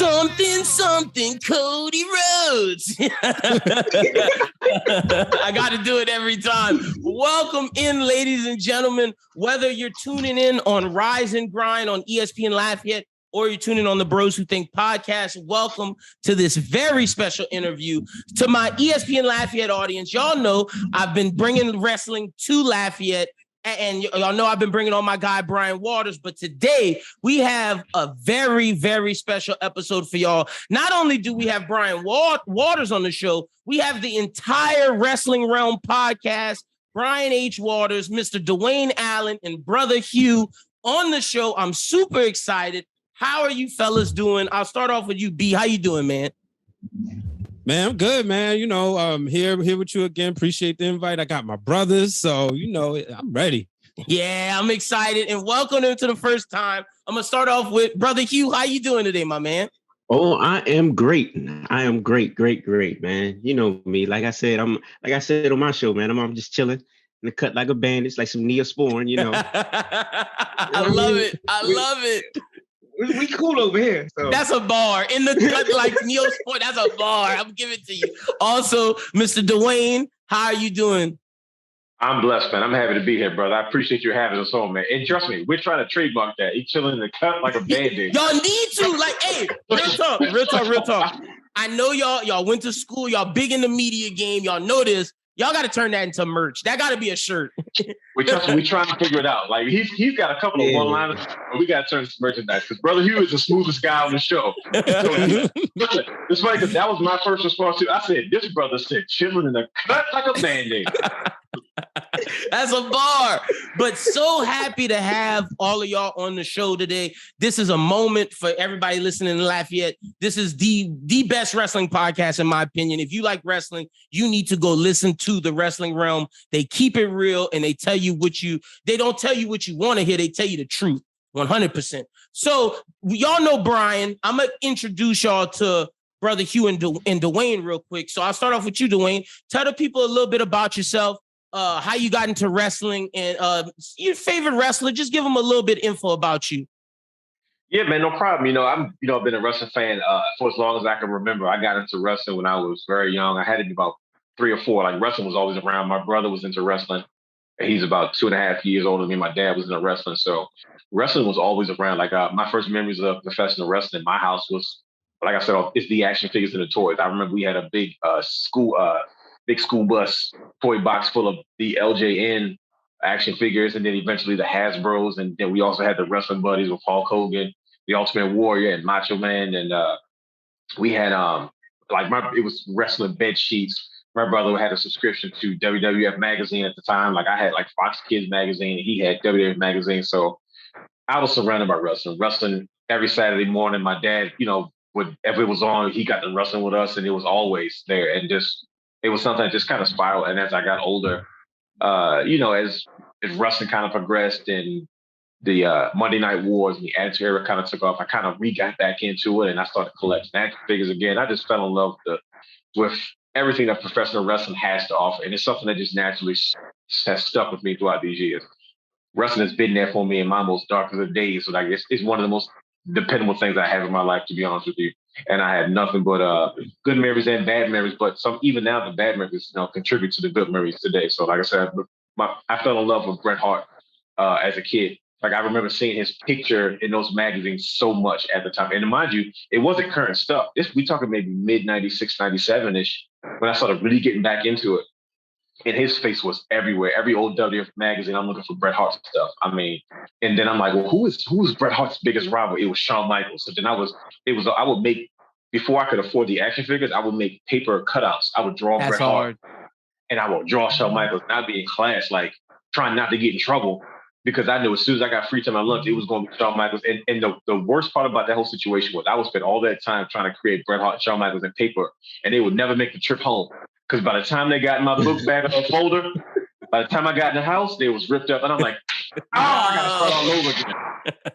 Something Cody Rhodes. I got to do it every time. Welcome in, ladies and gentlemen. Whether you're tuning in on Rise and Grind on ESPN Lafayette or you're tuning on the Bros Who Think podcast, welcome to this very special interview. To my ESPN Lafayette audience, y'all know I've been bringing wrestling to Lafayette. And y'all know I've been bringing on my guy, Brian Waters. But today we have a very, very special episode for y'all. Not only do we have Brian Waters on the show, we have the entire Wrestling Wrealm Podcast, Brian H. Waters, Mr. Dwayne Allen, and Brother Hugh on the show. I'm super excited. How are you fellas doing? I'll start off with you, B. How you doing, man? Man, I'm good, man. You know, here with you again. Appreciate the invite. I got my brothers, so, you know, I'm ready. Yeah, I'm excited. And welcome to the first time. I'm going to start off with Brother Hugh. How you doing today, my man? Oh, I am great. I am great, man. You know me. Like I said on my show, man, I'm just chilling in the cut like a bandit, like some Neosporin, you know. I love it. I love it. We cool over here. So. That's a bar. In the cut like Neosport, that's a bar. I'm giving it to you. Also, Mr. Dwayne, how are you doing? I'm blessed, man. I'm happy to be here, brother. I appreciate you having us on, man. And trust me, we're trying to trademark that. He's chilling in the cut like a bandit. Y'all need to, like, hey, real talk. I know y'all went to school. Y'all big in the media game. Y'all know this. Y'all got to turn that into merch. That got to be a shirt. We trying to figure it out. Like he's got a couple of one-liners, but we got to turn this merchandise because Brother Hugh is the smoothest guy on the show. So, listen, it's funny because that was my first response to. I said, "This brother said chilling in the cut like a band-aid." That's a bar. But so happy to have all of y'all on the show today. This is a moment for everybody listening in Lafayette. This is the best wrestling podcast, in my opinion. If you like wrestling, you need to go listen to the Wrestling Wrealm. They keep it real and they tell you they don't tell you what you want to hear. They tell you the truth 100%. So y'all know Brian. I'm going to introduce y'all to Brother Hugh and Dwayne real quick. So I'll start off with you, Dwayne. Tell the people a little bit about yourself. How you got into wrestling and your favorite wrestler. Just give them a little bit info about you. Yeah, man, no problem. You know, I've been a wrestling fan for as long as I can remember. I got into wrestling when I was very young. I had to be about 3 or 4. Like wrestling was always around. My brother was into wrestling. He's about 2.5 years older than me. My dad was into wrestling, so wrestling was always around. Like my first memories of professional wrestling in my house was, like I said, it's the action figures and the toys. I remember we had a big school bus toy box full of the LJN action figures, and then eventually the Hasbros, and then we also had the Wrestling Buddies with Hulk Hogan, the Ultimate Warrior, and Macho Man, and we had it was wrestling bed sheets. My brother had a subscription to WWF magazine at the time. Like I had like Fox Kids magazine, and he had WWF magazine. So I was surrounded by wrestling every Saturday morning. My dad, if it was on, he got to wrestling with us, and it was always there, and just. It was something that just kind of spiraled. And as I got older, as wrestling kind of progressed and the Monday Night Wars and the Attitude Era kind of took off, I kind of got back into it and I started collecting action figures again. I just fell in love with everything that professional wrestling has to offer. And it's something that just naturally has stuck with me throughout these years. Wrestling has been there for me in my most darkest of days. So it's one of the most dependable things I have in my life, to be honest with you. And I had nothing but good memories and bad memories. But even now, the bad memories, contribute to the good memories today. So, like I said, I fell in love with Bret Hart as a kid. Like I remember seeing his picture in those magazines so much at the time. And mind you, it wasn't current stuff. We talking maybe mid 96, 97-ish when I started really getting back into it. And his face was everywhere. Every old WWF magazine, I'm looking for Bret Hart stuff. I mean, and then I'm like, well, who is Bret Hart's biggest rival? It was Shawn Michaels. So then I would make, before I could afford the action figures, I would make paper cutouts. I would draw Bret Hart, and I would draw Shawn Michaels. And I'd be in class, like trying not to get in trouble, because I knew as soon as I got free time at lunch, it was going to be Shawn Michaels. And the worst part about that whole situation was I would spend all that time trying to create Bret Hart, Shawn Michaels in paper, and they would never make the trip home. Because by the time they got in my book bag or folder, by the time I got in the house, they was ripped up. And I'm like, I got to start all over again.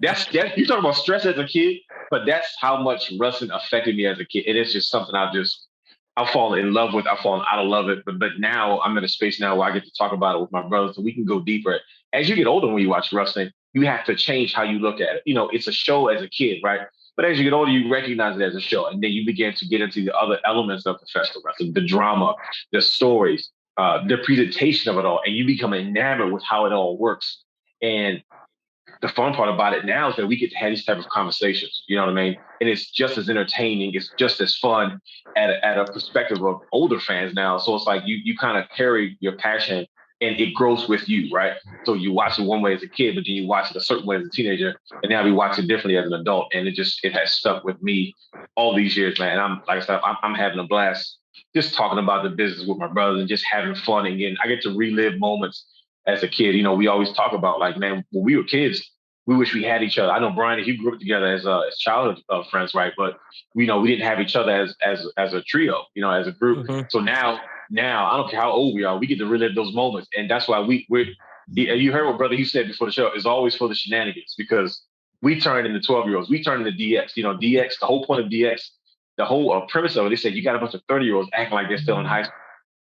That's you talk about stress as a kid, but that's how much wrestling affected me as a kid. And it's just something I've fallen in love with. I've fallen out of love with it. But now I'm in a space now where I get to talk about it with my brothers, so we can go deeper. As you get older, when you watch wrestling, you have to change how you look at it. It's a show as a kid, right? But as you get older, you recognize it as a show. And then you begin to get into the other elements of professional wrestling, the drama, the stories, the presentation of it all. And you become enamored with how it all works. And the fun part about it now is that we get to have these type of conversations, you know what I mean? And it's just as entertaining, it's just as fun at a perspective of older fans now. So it's like you kind of carry your passion and it grows with you, right? So you watch it one way as a kid, but then you watch it a certain way as a teenager, and now we watch it differently as an adult. And it has stuck with me all these years, man. And I'm having a blast just talking about the business with my brothers and just having fun. And again, I get to relive moments as a kid. You know, we always talk about like, man, when we were kids, we wish we had each other. I know Brian and Hugh grew up together as childhood friends, right? But we didn't have each other as a trio, you know, as a group. Mm-hmm. So now I don't care how old we are, we get to relive those moments, and that's why you heard what Brother Hugh said before the show, is always for the shenanigans, because we turned into 12-year-olds, we turned into DX. You know, DX, the whole point of DX, the whole premise of it, they said you got a bunch of 30-years acting like they're still in high school.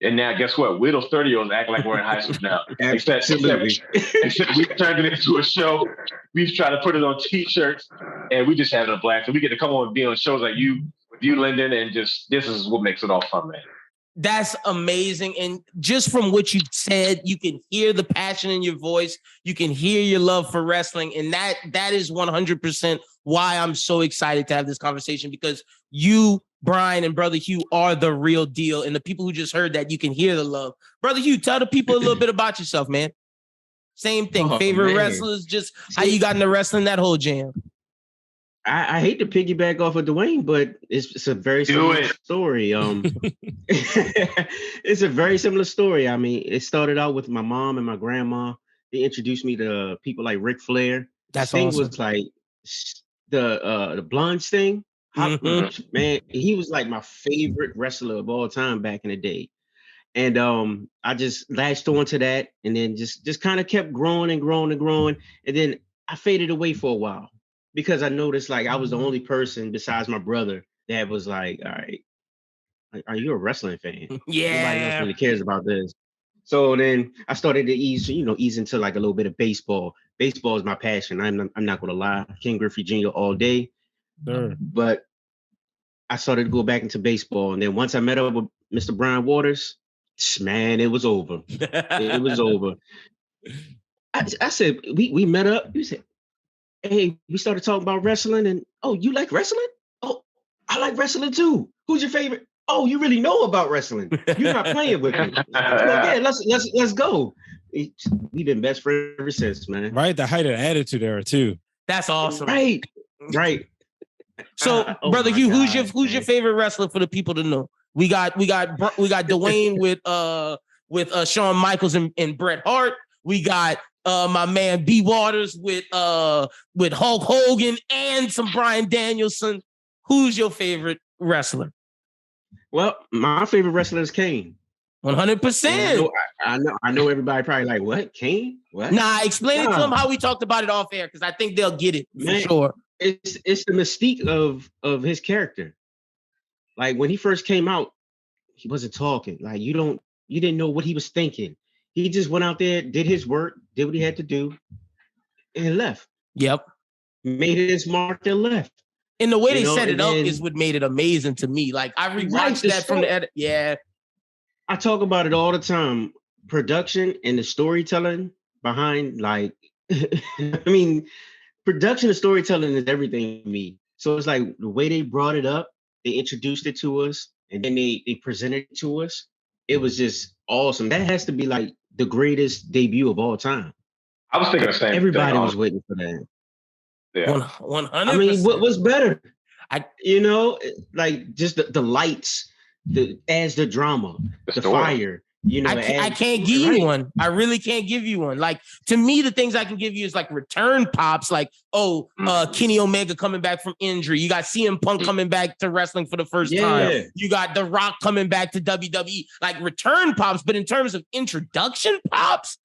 And now, guess what? We're those 30-years acting like we're in high school now. Except we turned it into a show. We've tried to put it on T-shirts, and we just having a blast. And we get to come on and be on shows like you, with you, Lynden, and just this is what makes it all fun, man. That's amazing. And just from what you said, you can hear the passion in your voice. You can hear your love for wrestling. And that is 100% why I'm so excited to have this conversation, because you, Brian, and Brother Hugh are the real deal. And the people who just heard that, you can hear the love. Brother Hugh, tell the people a little bit about yourself, man. Same thing. Favorite wrestlers, just how you got into wrestling, that whole jam. I hate to piggyback off of Dwayne, but it's a very similar story. It's a very similar story. I mean, it started out with my mom and my grandma. They introduced me to people like Ric Flair. That's Sting awesome. was like the blonde Sting. Mm-hmm. Man, he was like my favorite wrestler of all time back in the day. And I just latched on to that, and then just kind of kept growing and growing and growing. And then I faded away for a while, because I noticed like I was the only person besides my brother that was like, all right, are you a wrestling fan? Yeah. Nobody else really cares about this. So then I started to ease into like a little bit of baseball. Baseball is my passion. I'm not going to lie. King Griffey Jr. all day. Sure. But I started to go back into baseball. And then once I met up with Mr. Brian Waters, man, it was over. It was over. I said, we met up. You said, hey, we started talking about wrestling, and oh, you like wrestling? Oh, I like wrestling too. Who's your favorite? Oh, you really know about wrestling. You're not playing with me. Yeah, let's go. We've been best friends ever since, man. Right, the height of attitude era too. That's awesome. Right. So, Brother Hugh, who's your favorite wrestler for the people to know? We got Dwayne with Shawn Michaels and Bret Hart. We got my man B. Waters with Hulk Hogan and some Bryan Danielson. Who's your favorite wrestler? Well, my favorite wrestler is Kane. 100%. I know everybody probably like, what? Kane? What? Nah, explain it to them how we talked about it off air, because I think they'll get it for sure. It's the mystique of his character. Like when he first came out, he wasn't talking. Like you didn't know what he was thinking. He just went out there, did his work, did what he had to do, and left. Yep. Made his mark and left. And the way they set it up is what made it amazing to me. Like I rewatched that from the edit. Yeah. I talk about it all the time. Production and the storytelling behind, like, I mean, production and storytelling is everything to me. So it's like the way they brought it up, they introduced it to us, and then they presented it to us. It was just awesome. That has to be like the greatest debut of all time. I was thinking the same. Everybody was waiting for that. Yeah. 100%. I mean, what's better? Like just the lights, adds the drama, the fire. I can't give you one. I really can't give you one. Like to me, the things I can give you is like return pops. Like Kenny Omega coming back from injury. You got CM Punk coming back to wrestling for the first time. You got The Rock coming back to WWE. Like return pops, but in terms of introduction pops,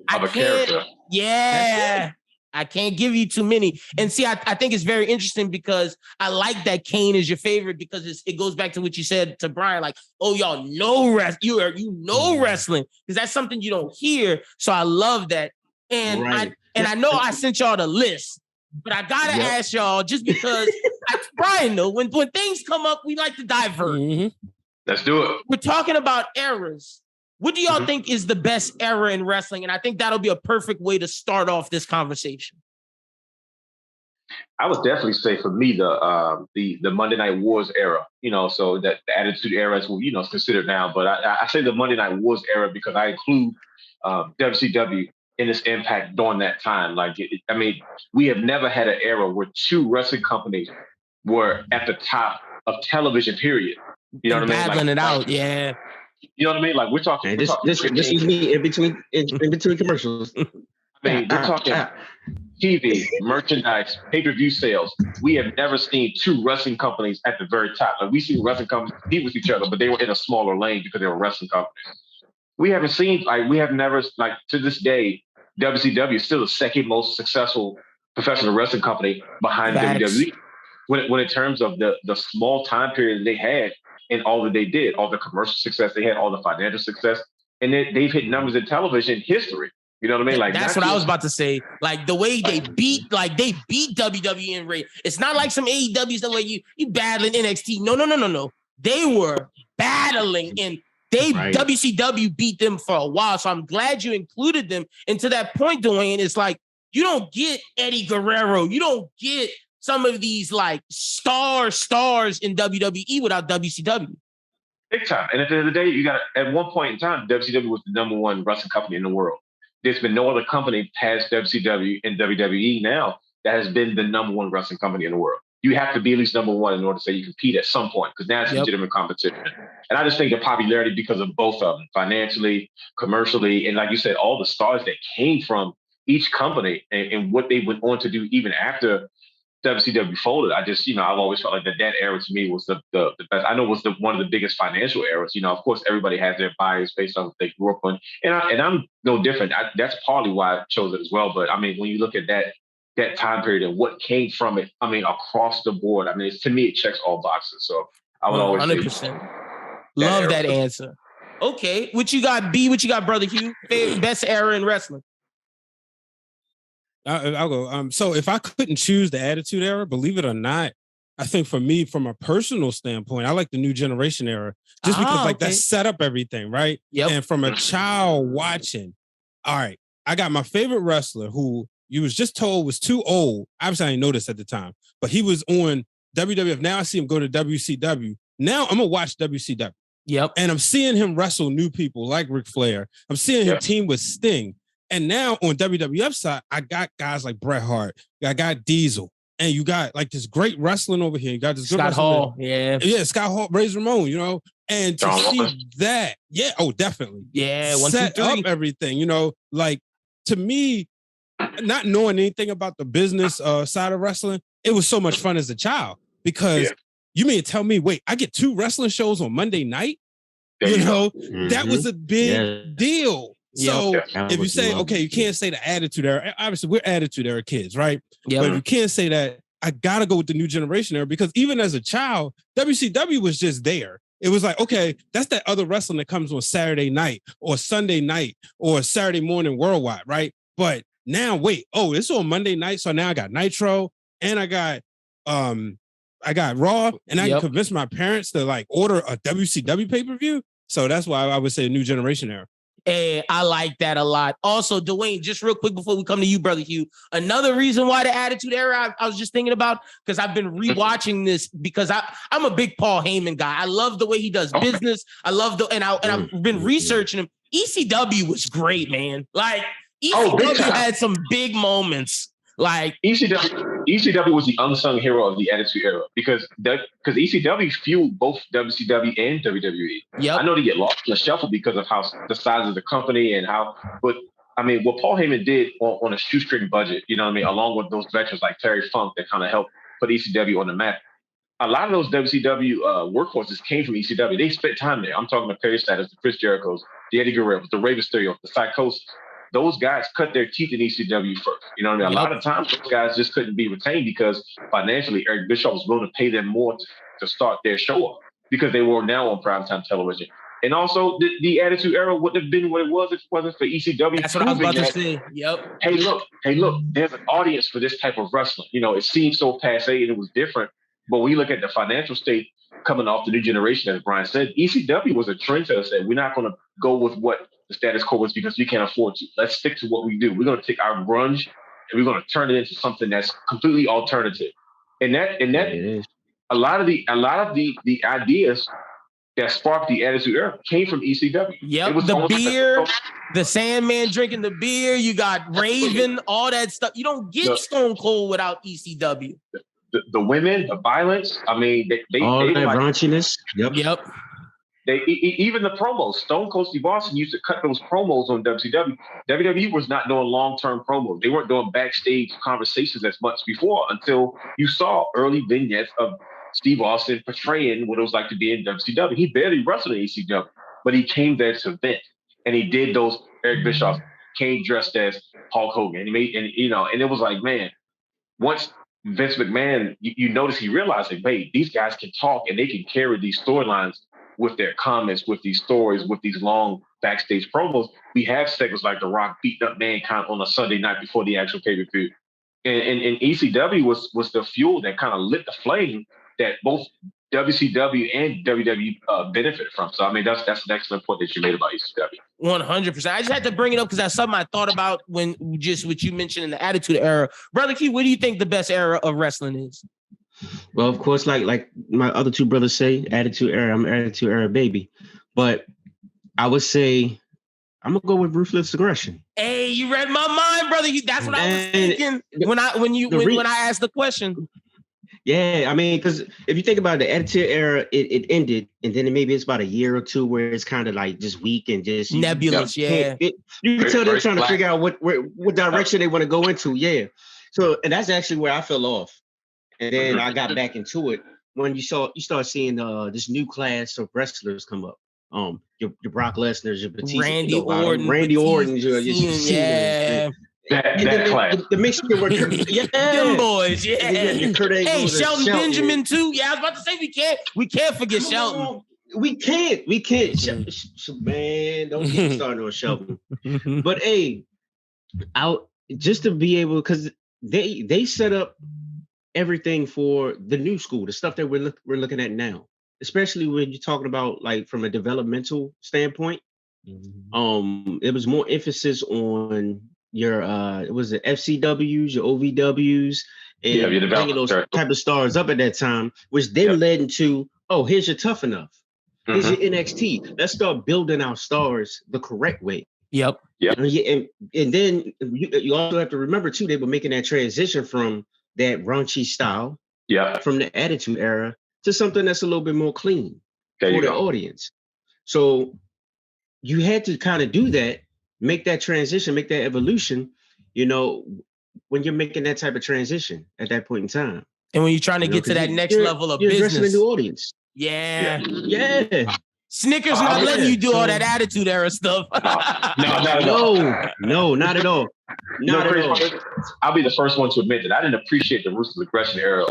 I can't. Yeah. I can't give you too many. And see, I think it's very interesting because I like that Kane is your favorite because it goes back to what you said to Brian, like, oh, y'all know wrestling, because that's something you don't hear. So I love that. And I know I sent y'all the list, but I gotta ask y'all just because Brian, though, when things come up, we like to divert. Mm-hmm. Let's do it. We're talking about eras. What do y'all think is the best era in wrestling? And I think that'll be a perfect way to start off this conversation. I would definitely say for me the Monday Night Wars era, so that the Attitude Era is is considered now, but I say the Monday Night Wars era because I include WCW in its impact during that time. Like, we have never had an era where two wrestling companies were at the top of television. Period. You know what I mean? Battling it out, yeah. You know what I mean? Like we're talking. This is me in between commercials. We're talking TV, merchandise, pay-per-view sales. We have never seen two wrestling companies at the very top. Like, we've seen wrestling companies compete with each other, but they were in a smaller lane because they were wrestling companies. We have never, to this day, WCW is still the second most successful professional wrestling company behind WWE. When in terms of the small time period they had and all that they did, all the commercial success they had, all the financial success, and they've hit numbers in television history. You know what I mean? Like, that's what I was about to say. Like the way they beat WWE in rate. It's not like some AEW stuff where you battling NXT. No. They were battling and WCW beat them for a while. So I'm glad you included them. And to that point, Dwayne, it's like you don't get Eddie Guerrero. You don't get some of these like stars in WWE without WCW. Big time. And at the end of the day, you got at one point in time, WCW was the number one wrestling company in the world. There's been no other company past WCW and WWE now that has been the number one wrestling company in the world. You have to be at least number one in order to say you compete at some point, because now it's legitimate competition. And I just think the popularity because of both of them, financially, commercially, and like you said, all the stars that came from each company and what they went on to do even after WCW folded. I just, I've always felt like that era to me was the best. I know it was one of the biggest financial eras. Of course, everybody has their bias based on what they grew up on. And I'm no different. That's partly why I chose it as well. But when you look at that time period and what came from it, across the board, to me, it checks all boxes. So I would always 100%. Love that answer. Okay. What you got, B? What you got, Brother Hugh? Best era in wrestling? I'll go. So if I couldn't choose the Attitude Era, believe it or not, I think for me, from a personal standpoint, I like the New Generation Era just because that set up everything, right? Yep. And from a child watching, all right, I got my favorite wrestler who you was just told was too old. Obviously, I didn't know this at the time, but he was on WWF. Now I see him go to WCW. Now I'm gonna watch WCW. Yep. And I'm seeing him wrestle new people like Ric Flair. I'm seeing him team with Sting. And now on WWF side, I got guys like Bret Hart. I got Diesel. And you got like this great wrestling over here. You got this good Scott wrestling. Hall. Yeah. Yeah, Scott Hall, Razor Ramon, And to see that, definitely. Yeah, set up everything, like to me, not knowing anything about the business side of wrestling, it was so much fun as a child because you mean to tell me, wait, I get 2 wrestling shows on Monday night? That was a big deal. So if you say, okay, you can't say the Attitude Era, obviously we're Attitude Era kids, right? Yeah. But if you can't say that, I got to go with the New Generation Era because even as a child, WCW was just there. It was like, okay, that's that other wrestling that comes on Saturday night or Sunday night or Saturday morning worldwide, right? But now, wait, it's on Monday night. So now I got Nitro and I got Raw and I can convince my parents to like order a WCW pay-per-view. So that's why I would say New Generation Era. Hey, I like that a lot. Also, Dwayne, just real quick before we come to you, Brother Hugh, another reason why the Attitude Era I was just thinking about, because I've been rewatching this because I'm a big Paul Heyman guy. I love the way he does business. I love I've been researching him. ECW was great, man. Like ECW had some big moments. Like ECW was the unsung hero of the Attitude Era because ECW fueled both WCW and WWE. Yep. I know they get lost in the shuffle because of how the size of the company and but what Paul Heyman did on a shoestring budget, along with those veterans like Terry Funk that kind of helped put ECW on the map. A lot of those WCW workhorses came from ECW. They spent time there. I'm talking about Perry Status, the Chris Jerichos, the Eddie Guerreros, the Rey Mysterio, the Psychosis. Those guys cut their teeth in ECW first. You know what I mean? A lot of times those guys just couldn't be retained because financially Eric Bischoff was willing to pay them more to start their show up because they were now on primetime television. And also, the Attitude Era wouldn't have been what it was if it wasn't for ECW. That's what I was about to say. Yep. Hey, look, there's an audience for this type of wrestling. You know, it seems so passe and it was different. But when you look at the financial state coming off the new generation, as Brian said, ECW was a trendsetter. Said, we're not going to go with what the status quo is because we can't afford to. Let's stick to what we do. We're going to take our grunge and we're going to turn it into something that's completely alternative. And that a lot of the ideas that sparked the Attitude Era came from ECW. Yep, it was the beer, the Sandman drinking the beer. You got Raven, all that stuff. You don't get Stone Cold without ECW. The women, the violence. I mean, they all that raunchiness. Yep. They even the promos. Stone Cold Steve Austin used to cut those promos on WCW. WWE was not doing long-term promos. They weren't doing backstage conversations as much before until you saw early vignettes of Steve Austin portraying what it was like to be in WCW. He barely wrestled in ECW, but he came there to vent, and he did those. Eric Bischoff came dressed as Hulk Hogan, and and it was like, man, once Vince McMahon, you notice he realized that, hey, these guys can talk and they can carry these storylines with their comments, with these stories, with these long backstage promos. We have segments like The Rock beating up Mankind on a Sunday night before the actual pay-per-view. And ECW was the fuel that kind of lit the flame that both WCW and WWE benefit from. So, I mean, that's an excellent point that you made about ECW. 100%. I just had to bring it up because that's something I thought about when just what you mentioned in the Attitude Era. Brother Hugh, what do you think the best era of wrestling is? Well, of course, like my other two brothers say, Attitude Era. I'm Attitude Era baby. But I would say I'm gonna go with Ruthless Aggression. Hey, you read my mind, brother. That's what I was thinking when I asked the question. Yeah, I mean, because if you think about the Attitude Era, it ended, and then maybe it's about a year or two where it's kind of like just weak and just nebulous. You can tell they're trying to figure out what direction they want to go into. Yeah, so and that's actually where I fell off, and then I got back into it when you start seeing this new class of wrestlers come up. Your Brock Lesnar's, your Batista, Randy Orton, your yeah. That class. The mixture with them boys, yeah. Hey, Shelton Benjamin too. Yeah, I was about to say we can't forget Shelton. We can't. Man, don't get started on Shelton. But hey, just to be able, because they set up everything for the new school, the stuff that we're looking at now, especially when you're talking about like from a developmental standpoint. It was more emphasis on your it was the FCWs, your OVWs, and bringing those type of stars up at that time, which then led into, here's your Tough Enough, here's your NXT. Let's start building our stars the correct way. Yep. And then you also have to remember too, they were making that transition from that raunchy style, from the Attitude Era, to something that's a little bit more clean for the audience. So you had to kind of do that, make that transition, make that evolution, when you're making that type of transition at that point in time. And when you're trying to get to that next level of business. You're addressing a new audience. Yeah. Snickers not letting you do all that Attitude Era stuff. No, not at all. Not at all. I'll be the first one to admit that I didn't appreciate the Ruthless Aggression era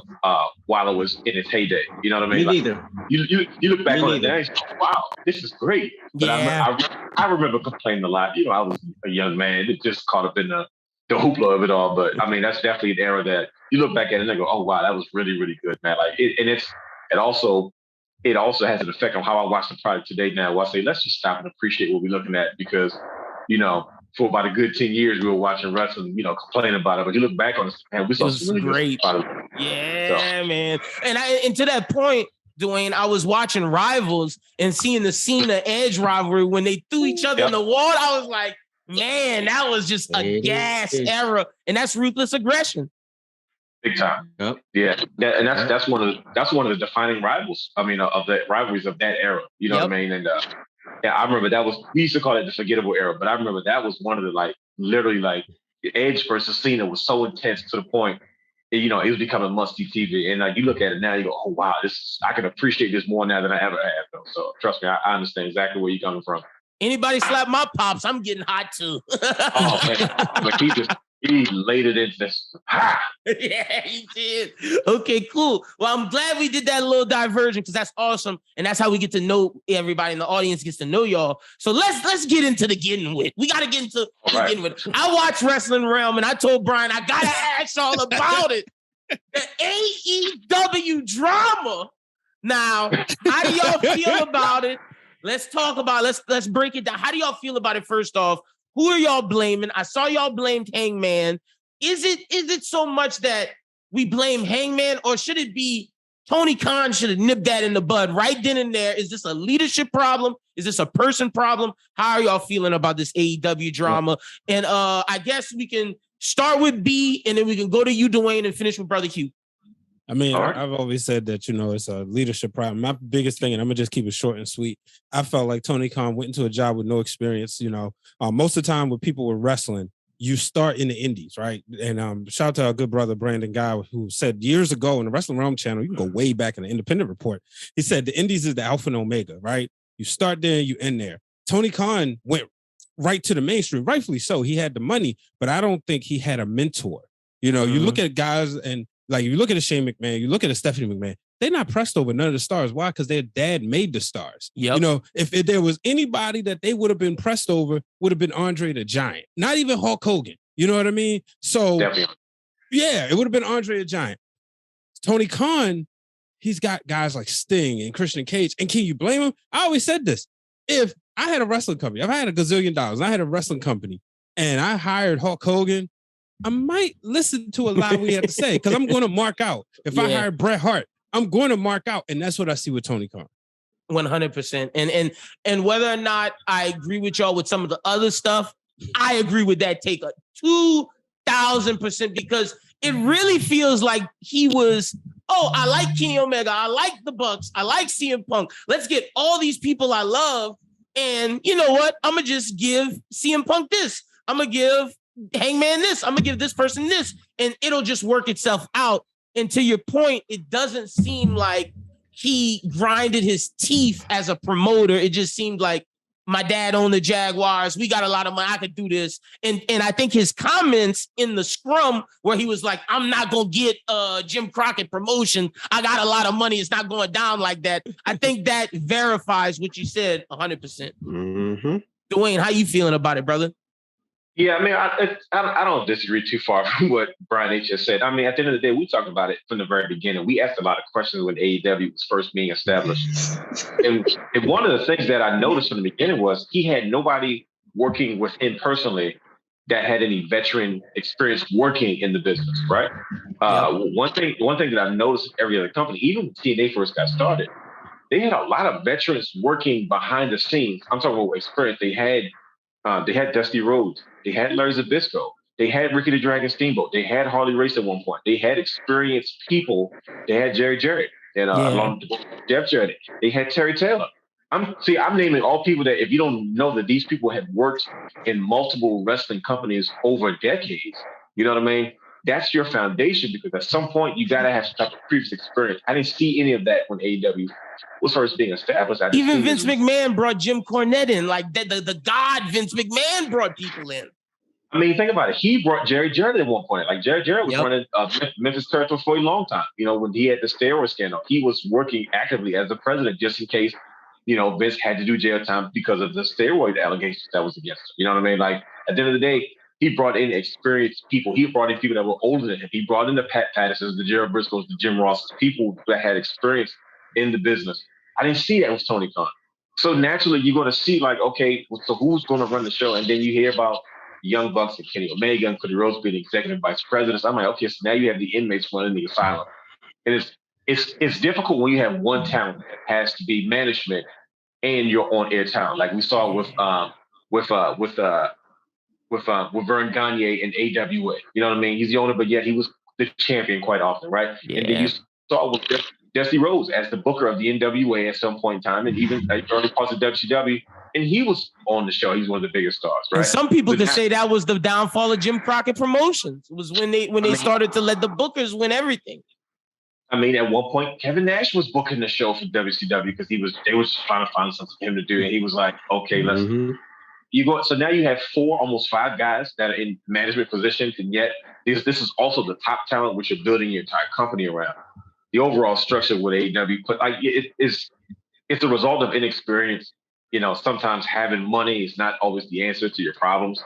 while it was in its heyday. You know what I mean? Me neither. You look back on it and you go, wow, this is great. But I remember complaining a lot. I was a young man. It just caught up in the hoopla of it all. But I mean, that's definitely an era that you look back at it and go, oh wow, that was really, really good, man. Like it also has an effect on how I watch the product today now. Where I say, let's just stop and appreciate what we're looking at, because, for about a good 10 years, we were watching wrestling, complaining about it. But you look back on it, man, we saw some really great. Yeah, man. And to that point, Dwayne, I was watching Rivals and seeing the Cena Edge rivalry when they threw each other in the wall. I was like, man, that was just a gas era. And that's Ruthless Aggression. Big time. Yeah. And that's one of the defining rivals. I mean, of the rivalries of that era. You know what I mean? And I remember we used to call it the forgettable era, but I remember that was one of the literally Edge versus Cena was so intense to the point, it was becoming must-see TV. And you look at it now, you go, oh wow, I can appreciate this more now than I ever have. Though. So trust me, I understand exactly where you're coming from. Anybody slap my pops, I'm getting hot too. Oh man, He laid it into this. Ha! Yeah, he did. Okay, cool. Well, I'm glad we did that little diversion because that's awesome. And that's how we get to know everybody in the audience gets to know y'all. So let's get into the getting with. We got to get into the getting with. I watched Wrestling Wrealm and I told Brian, I got to ask y'all about it. The AEW drama. Now, how do y'all feel about it? Let's talk about it. Let's break it down. How do y'all feel about it first off? Who are y'all blaming? I saw y'all blamed Hangman. Is it so much that we blame Hangman, or should it be Tony Khan should have nipped that in the bud right then and there? Is this a leadership problem? Is this a person problem? How are y'all feeling about this AEW drama? Yeah. And I guess we can start with B, and then we can go to you, Dwayne, and finish with Brother Hugh. I mean, I've always said that, it's a leadership problem. My biggest thing, and I'm going to just keep it short and sweet, I felt like Tony Khan went into a job with no experience. Most of the time with people with wrestling, you start in the indies, right? And shout out to our good brother, Brandon Guy, who said years ago in the Wrestling Wrealm channel, you can go way back in the Independent Report. He said the indies is the alpha and omega, right? You start there, you end there. Tony Khan went right to the mainstream, rightfully so. He had the money, but I don't think he had a mentor. You look at guys and like you look at a Shane McMahon, you look at a Stephanie McMahon, they're not pressed over none of the stars. Why? Because their dad made the stars. Yep. If there was anybody that they would have been pressed over, would have been Andre the Giant. Not even Hulk Hogan. You know what I mean? So, yeah, it would have been Andre the Giant. Tony Khan, he's got guys like Sting and Christian Cage. And can you blame him? I always said this. If I had a wrestling company, if I had $1 gazillion, I had a wrestling company, and I hired Hulk Hogan, I might listen to a lot we have to say because I'm going to mark out. If I hire Bret Hart, I'm going to mark out, and that's what I see with Tony Khan. 100%. And whether or not I agree with y'all with some of the other stuff, I agree with that take 2,000% because it really feels like he was. Oh, I like Kenny Omega. I like the Bucks. I like CM Punk. Let's get all these people I love, and you know what? I'm gonna just give CM Punk this. I'm gonna give Hangman this. I'm gonna give this person this, and it'll just work itself out. And to your point, it doesn't seem like he grinded his teeth as a promoter. It just seemed like my dad owned the Jaguars. We got a lot of money. I could do this. And I think his comments in the scrum where he was like, I'm not going to get Jim Crockett promotion. I got a lot of money. It's not going down like that. I think that verifies what you said 100%. Mm-hmm. Dwayne, how you feeling about it, brother? Yeah, I mean, I don't disagree too far from what Brian H. just said. I mean, at the end of the day, we talked about it from the very beginning. We asked a lot of questions when AEW was first being established. and one of the things that I noticed from the beginning was he had nobody working with him personally that had any veteran experience working in the business, right? One thing that I've noticed in every other company, even when TNA first got started, they had a lot of veterans working behind the scenes. I'm talking about experience. They had Dusty Rhodes. They had Larry Zbyszko. They had Ricky the Dragon Steamboat. They had Harley Race at one point. They had experienced people. They had Jerry Jarrett and along Jeff Jarrett. They had Terry Taylor. I'm naming all people that if you don't know that these people have worked in multiple wrestling companies over decades, you know what I mean? That's your foundation because at some point you got to have some previous experience. I didn't see any of that when AEW was first being established. Even Vince McMahon brought Jim Cornette in, like the god Vince McMahon brought people in. I mean, think about it. He brought Jerry Jarrett at one point. Like Jerry Jarrett was running Memphis territory for a long time. You know, when he had the steroid scandal, he was working actively as the president just in case, Vince had to do jail time because of the steroid allegations that was against him. You know what I mean? Like at the end of the day, he brought in experienced people. He brought in people that were older than him. He brought in the Pat Pattersons, the Gerald Briscoes, the Jim Rosses, people that had experience in the business. I didn't see that with Tony Khan. So naturally, you're going to see like, okay, so who's going to run the show? And then you hear about Young Bucks and Kenny Omega and Cody Rhodes being executive vice presidents. I'm like, okay, so now you have the inmates running the asylum. And it's difficult when you have one talent that has to be management and your on-air talent. Like we saw with Vern Gagne and AWA. You know what I mean? He's the owner, but yet he was the champion quite often, right? Yeah. And then you saw with Dusty Rhodes as the booker of the NWA at some point in time, and even early parts of WCW, and he was on the show. He's one of the biggest stars, right? And some people could say that was the downfall of Jim Crockett Promotions. It was when they started to let the bookers win everything. I mean, at one point, Kevin Nash was booking the show for WCW because they was trying to find something for him to do, and he was like, "Okay, let's." Mm-hmm. So now you have almost five guys that are in management positions, and yet this is also the top talent which you're building your entire company around. The overall structure with AEW, but like it's the result of inexperience. Sometimes having money is not always the answer to your problems.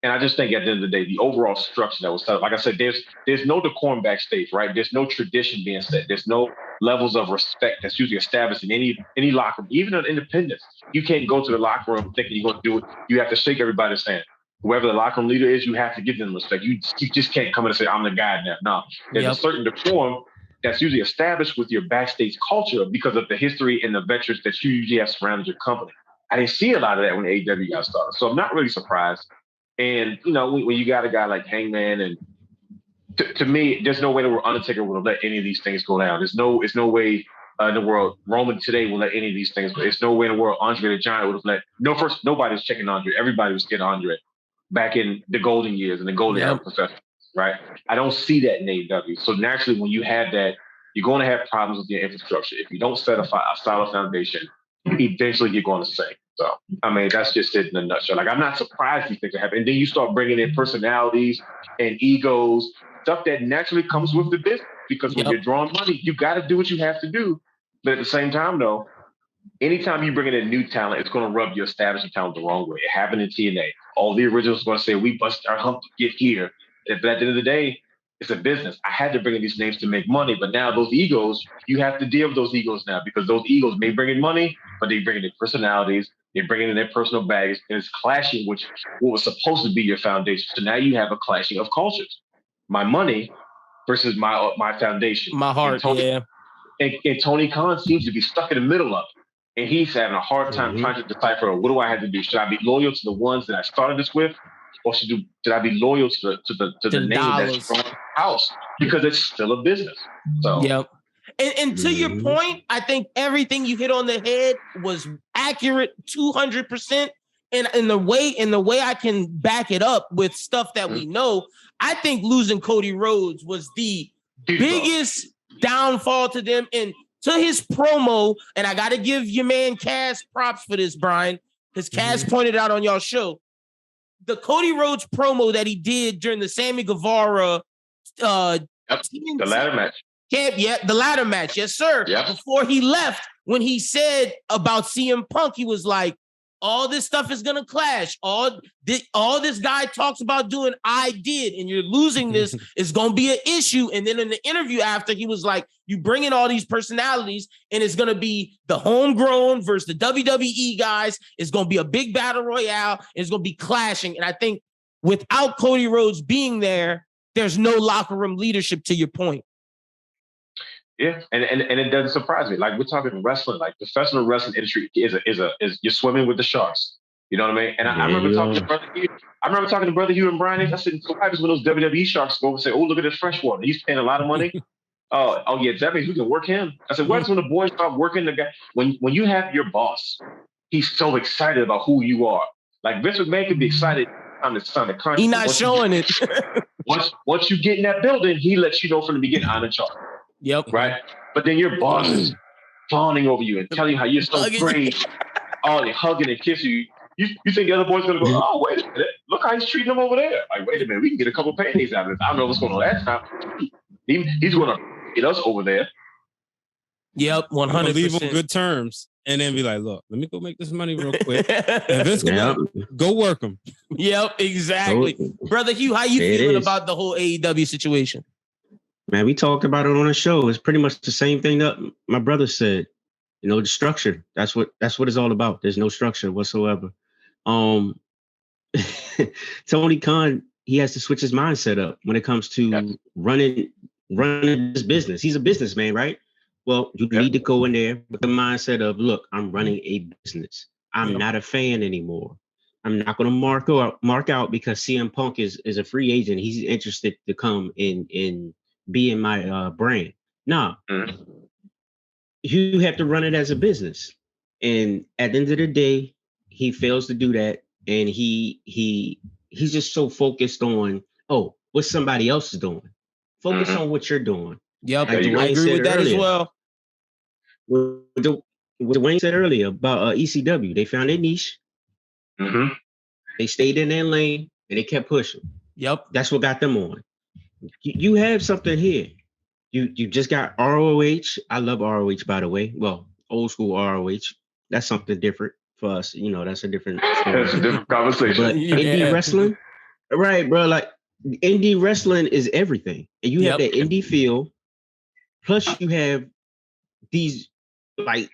And I just think at the end of the day, the overall structure that was set up, like I said, there's no decorum backstage, right? There's no tradition being set. There's no levels of respect that's usually established in any locker room, even an independence. You can't go to the locker room thinking you're going to do it. You have to shake everybody's hand. Whoever the locker room leader is, you have to give them respect. You just can't come in and say, I'm the guy now. No, there's a certain decorum that's usually established with your backstage culture because of the history and the veterans that you usually have surrounded your company. I didn't see a lot of that when AEW got started. So I'm not really surprised. And, when you got a guy like Hangman, and to me, there's no way the Undertaker would have let any of these things go down. There's no way in the world Roman today will let any of these things go. There's no way in the world Andre the Giant would have let. Nobody was checking Andre. Everybody was getting Andre back in the golden years and the golden era of professionals, right? I don't see that in AEW. So naturally, when you have that, you're going to have problems with your infrastructure. If you don't set a solid foundation, eventually you're going to sink. So, I mean, that's just it in a nutshell. Like, I'm not surprised these things are happening. And then you start bringing in personalities and egos, stuff that naturally comes with the business. Because when you're drawing money, you got to do what you have to do. But at the same time, though, anytime you bring in a new talent, it's going to rub your established talent the wrong way. It happened in TNA. All the originals are going to say, we bust our hump to get here. But at the end of the day, it's a business. I had to bring in these names to make money, but now those egos, you have to deal with those egos now because those egos may bring in money, but they bring in their personalities, they bring in their personal baggage, and it's clashing with what was supposed to be your foundation. So now you have a clashing of cultures. My money versus my foundation. My heart, and Tony Khan seems to be stuck in the middle of it. And he's having a hard time trying to decipher, what do I have to do? Should I be loyal to the ones that I started this with? Or should I be loyal to the name that's from the house? Because it's still a business. So And to your point, I think everything you hit on the head was accurate 200%. And in the way I can back it up with stuff that we know, I think losing Cody Rhodes was the biggest downfall to them. And to his promo, and I got to give your man Cass props for this, Brian, because Cass pointed out on y'all show, the Cody Rhodes promo that he did during the Sammy Guevara the ladder match. The ladder match. Yes, sir. Yep. Before he left, when he said about CM Punk, he was like, all this stuff is going to clash. All this guy talks about doing, I did, and you're losing this is going to be an issue. And then in the interview after, he was like, you bring in all these personalities, and it's going to be the homegrown versus the WWE guys. It's going to be a big battle royale. And it's going to be clashing. And I think without Cody Rhodes being there, there's no locker room leadership, to your point. Yeah, and it doesn't surprise me. Like, we're talking wrestling, like the professional wrestling industry is you're swimming with the sharks. You know what I mean? And I remember talking to Brother Hugh. I remember talking to Brother Hugh and Brian. I said, so what happens when those WWE sharks go and say, oh, look at this freshwater. He's paying a lot of money. Oh yeah, that means we can work him. I said, what's when the boys start working the guy? When you have your boss, he's so excited about who you are. Like, Vince McMahon can be excited on the contract. He's not showing it. Once you get in that building, he lets you know from the beginning, I'm in charge. Yep. Right. But then your boss is fawning over you and telling you how you're so great. Oh, they're hugging and kissing you. You think the other boy's going to go, oh, wait a minute. Look how he's treating them over there. Like, wait a minute. We can get a couple pennies out of this. I don't know what's going on that time. He's going to get us over there. Yep. 100%. Leave on good terms. And then be like, look, let me go make this money real quick. And Vince, go work them. Yep, exactly. Brother Hugh, how you feeling about the whole AEW situation? Man, we talked about it on the show. It's pretty much the same thing that my brother said. You know, the structure. That's what it's all about. There's no structure whatsoever. Tony Khan, he has to switch his mindset up when it comes to running this business. He's a businessman, right? Well, you need to go in there with the mindset of, look, I'm running a business. I'm not a fan anymore. I'm not going to mark out because CM Punk is a free agent. He's interested to come in be in my brand. Nah, you have to run it as a business. And at the end of the day, he fails to do that. And he's just so focused on, what somebody else is doing. Focus on what you're doing. Yep, like I agree with that as well. What Dwayne said earlier about ECW, they found their niche. They stayed in their lane and they kept pushing. Yep. That's what got them on. You have something here. You just got ROH. I love ROH, by the way. Well, old school ROH. That's something different for us. You know, that's a different story. That's a different conversation. But indie wrestling, right, bro? Like indie wrestling is everything. And you have that indie feel. Plus you have these like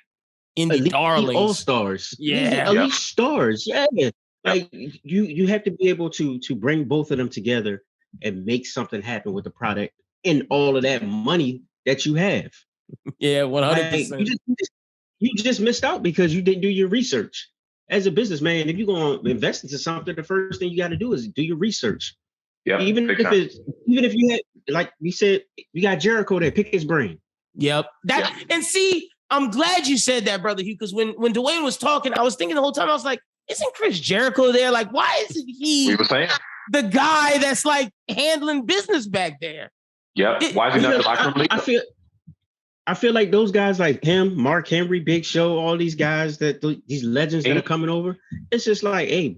indie darlings, all-stars. Yeah. Elite stars. Yeah. Like you have to be able to bring both of them together and make something happen with the product and all of that money that you have. Yeah, 100%. Like, you just missed out because you didn't do your research. As a businessman, if you're going to invest into something, the first thing you got to do is do your research. Yeah. Even if you had, like we said, you got Jericho there, pick his brain. Yep. And see, I'm glad you said that, Brother Hugh, because when Dwayne was talking, I was thinking the whole time, I was like, isn't Chris Jericho there? Like, why isn't he the guy that's like handling business back there? Yeah. Why is he not the locker room leader? I feel like those guys like him, Mark Henry, Big Show, all these guys these legends that are coming over. It's just like, hey,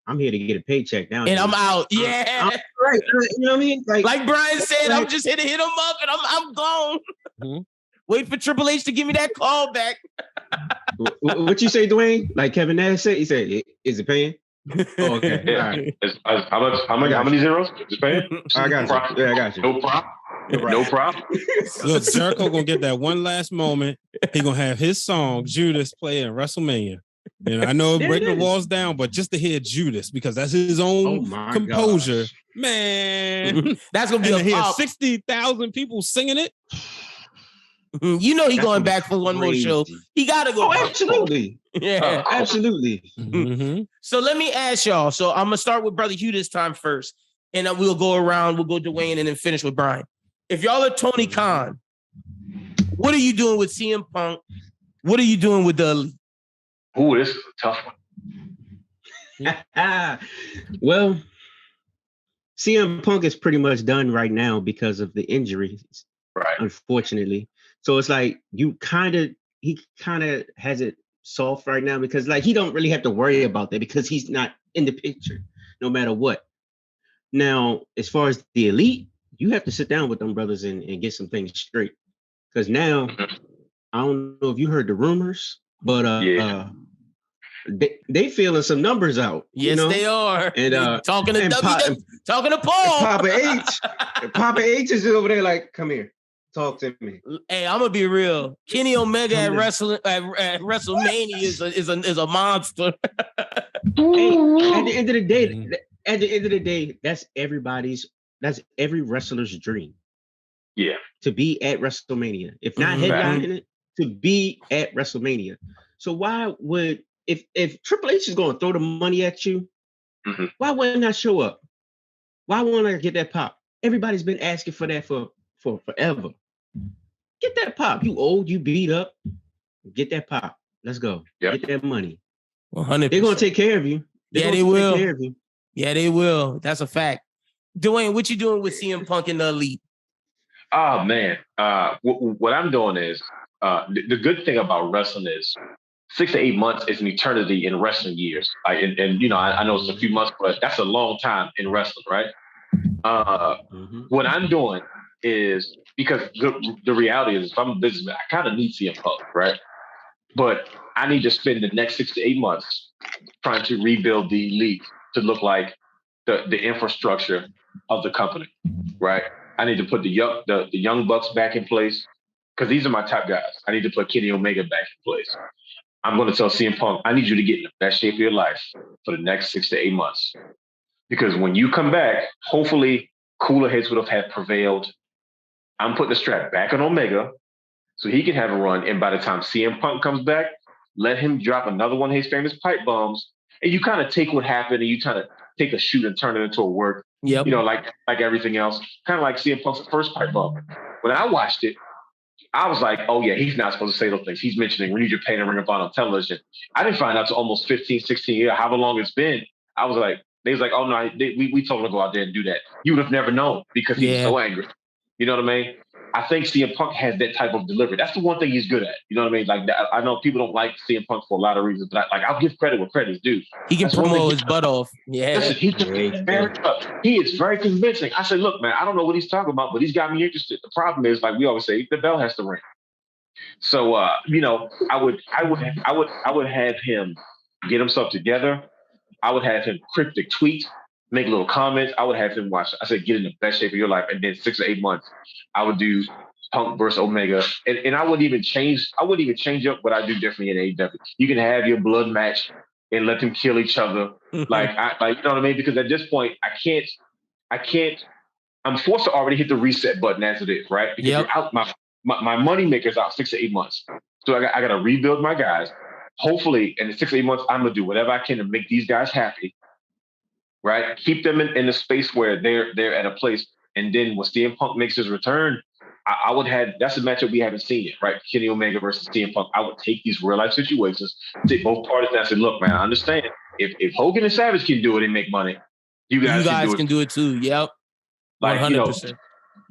I'm here to get a paycheck now. And I'm out. Yeah. Right. You know what I mean? Like Brian said, I'm just here to hit him up and I'm gone. Mm-hmm. Wait for Triple H to give me that call back. What you say, Dwayne? Like Kevin Nash said? He said, is it paying? Oh, okay. Yeah. All right. How many zeros? Is it paying? I got you. Yeah, I got you. No problem. No problem. Look, Jericho gonna get that one last moment. He gonna have his song Judas play in WrestleMania. And I know break the walls down, but just to hear Judas because that's his own composure, man. That's gonna be a hear 60,000 people singing it. You know he's going back for one more show. He gotta go. Oh, absolutely. Yeah, absolutely. Mm-hmm. So let me ask y'all. So I'm gonna start with Brother Hugh this time first, and we'll go around. We'll go Dwayne and then finish with Brian. If y'all are Tony Khan, what are you doing with CM Punk? What are you doing with the Elite? Ooh, this is a tough one. Well, CM Punk is pretty much done right now because of the injuries, right? Unfortunately. So it's like he kind of has it soft right now because like he don't really have to worry about that because he's not in the picture no matter what. Now, as far as the Elite, you have to sit down with them brothers and get some things straight. Because now, I don't know if you heard the rumors, but they feeling some numbers out. Yes, you know? they are. And talking to talking to Paul. Papa H is over there like, come here. Talk to me. Hey, I'm gonna be real. Kenny Omega at WrestleMania is a monster. Hey, at the end of the day, that's every wrestler's dream. Yeah. To be at WrestleMania. If not headlining it, to be at WrestleMania. So why would if Triple H is gonna throw the money at you, why wouldn't I show up? Why won't I get that pop? Everybody's been asking for that for forever. Get that pop. You old, you beat up. Get that pop. Let's go. Yep. Get that money. 100%. They're gonna take care of you. They will. Yeah, they will. That's a fact. Dwayne, what you doing with CM Punk and the Elite? Oh man, what I'm doing is the good thing about wrestling is 6 to 8 months is an eternity in wrestling years. And you know, I know it's a few months, but that's a long time in wrestling, right? What I'm doing is because the reality is, if I'm a businessman, I kind of need CM Punk, right? But I need to spend the next 6 to 8 months trying to rebuild the Elite to look like the infrastructure of the company, right? I need to put the young bucks back in place because these are my top guys. I need to put Kenny Omega back in place. I'm going to tell CM Punk, I need you to get in the best shape of your life for the next 6 to 8 months. Because when you come back, hopefully cooler heads would have prevailed. I'm putting the strap back on Omega so he can have a run. And by the time CM Punk comes back, let him drop another one of his famous pipe bombs. And you kind of take what happened and you kind of take a shoot and turn it into a work. Yep. You know, like everything else, kind of like CM Punk's first pipe bomb. When I watched it, I was like, oh yeah, he's not supposed to say those things. He's mentioning New Japan and Ring of Honor on television. I didn't find out until almost 15, 16 years, however long it's been. I was like, they was like, oh no, we told him to go out there and do that. You would have never known because he was so angry. You know what I mean? I think CM Punk has that type of delivery. That's the one thing he's good at. You know what I mean? Like, I know people don't like CM Punk for a lot of reasons, but I'll give credit where credit is due. He can promote his butt off. Yeah. Listen, he is very convincing. I said, look, man, I don't know what he's talking about, but he's got me interested. The problem is, like we always say, the bell has to ring. So, you know, I would have him get himself together. I would have him cryptic tweet, make little comments. I would have him watch. I said, get in the best shape of your life. And then 6 or 8 months, I would do Punk versus Omega. And I wouldn't even change up what I do differently in AEW. You can have your blood match and let them kill each other. Like you know what I mean? Because at this point, I can't, I'm forced to already hit the reset button as it is, right? Because you're out, my money maker's out 6 to 8 months. So I got to rebuild my guys. Hopefully, in the 6 to 8 months, I'm going to do whatever I can to make these guys happy, right? Keep them in a space where they're at a place. And then when CM Punk makes his return, I would have, that's a matchup we haven't seen yet, right? Kenny Omega versus CM Punk. I would take these real life situations, take both parties and I said, look, man, I understand. If Hogan and Savage can do it and make money, you guys can do it too. Yep. Like, 100%. You know,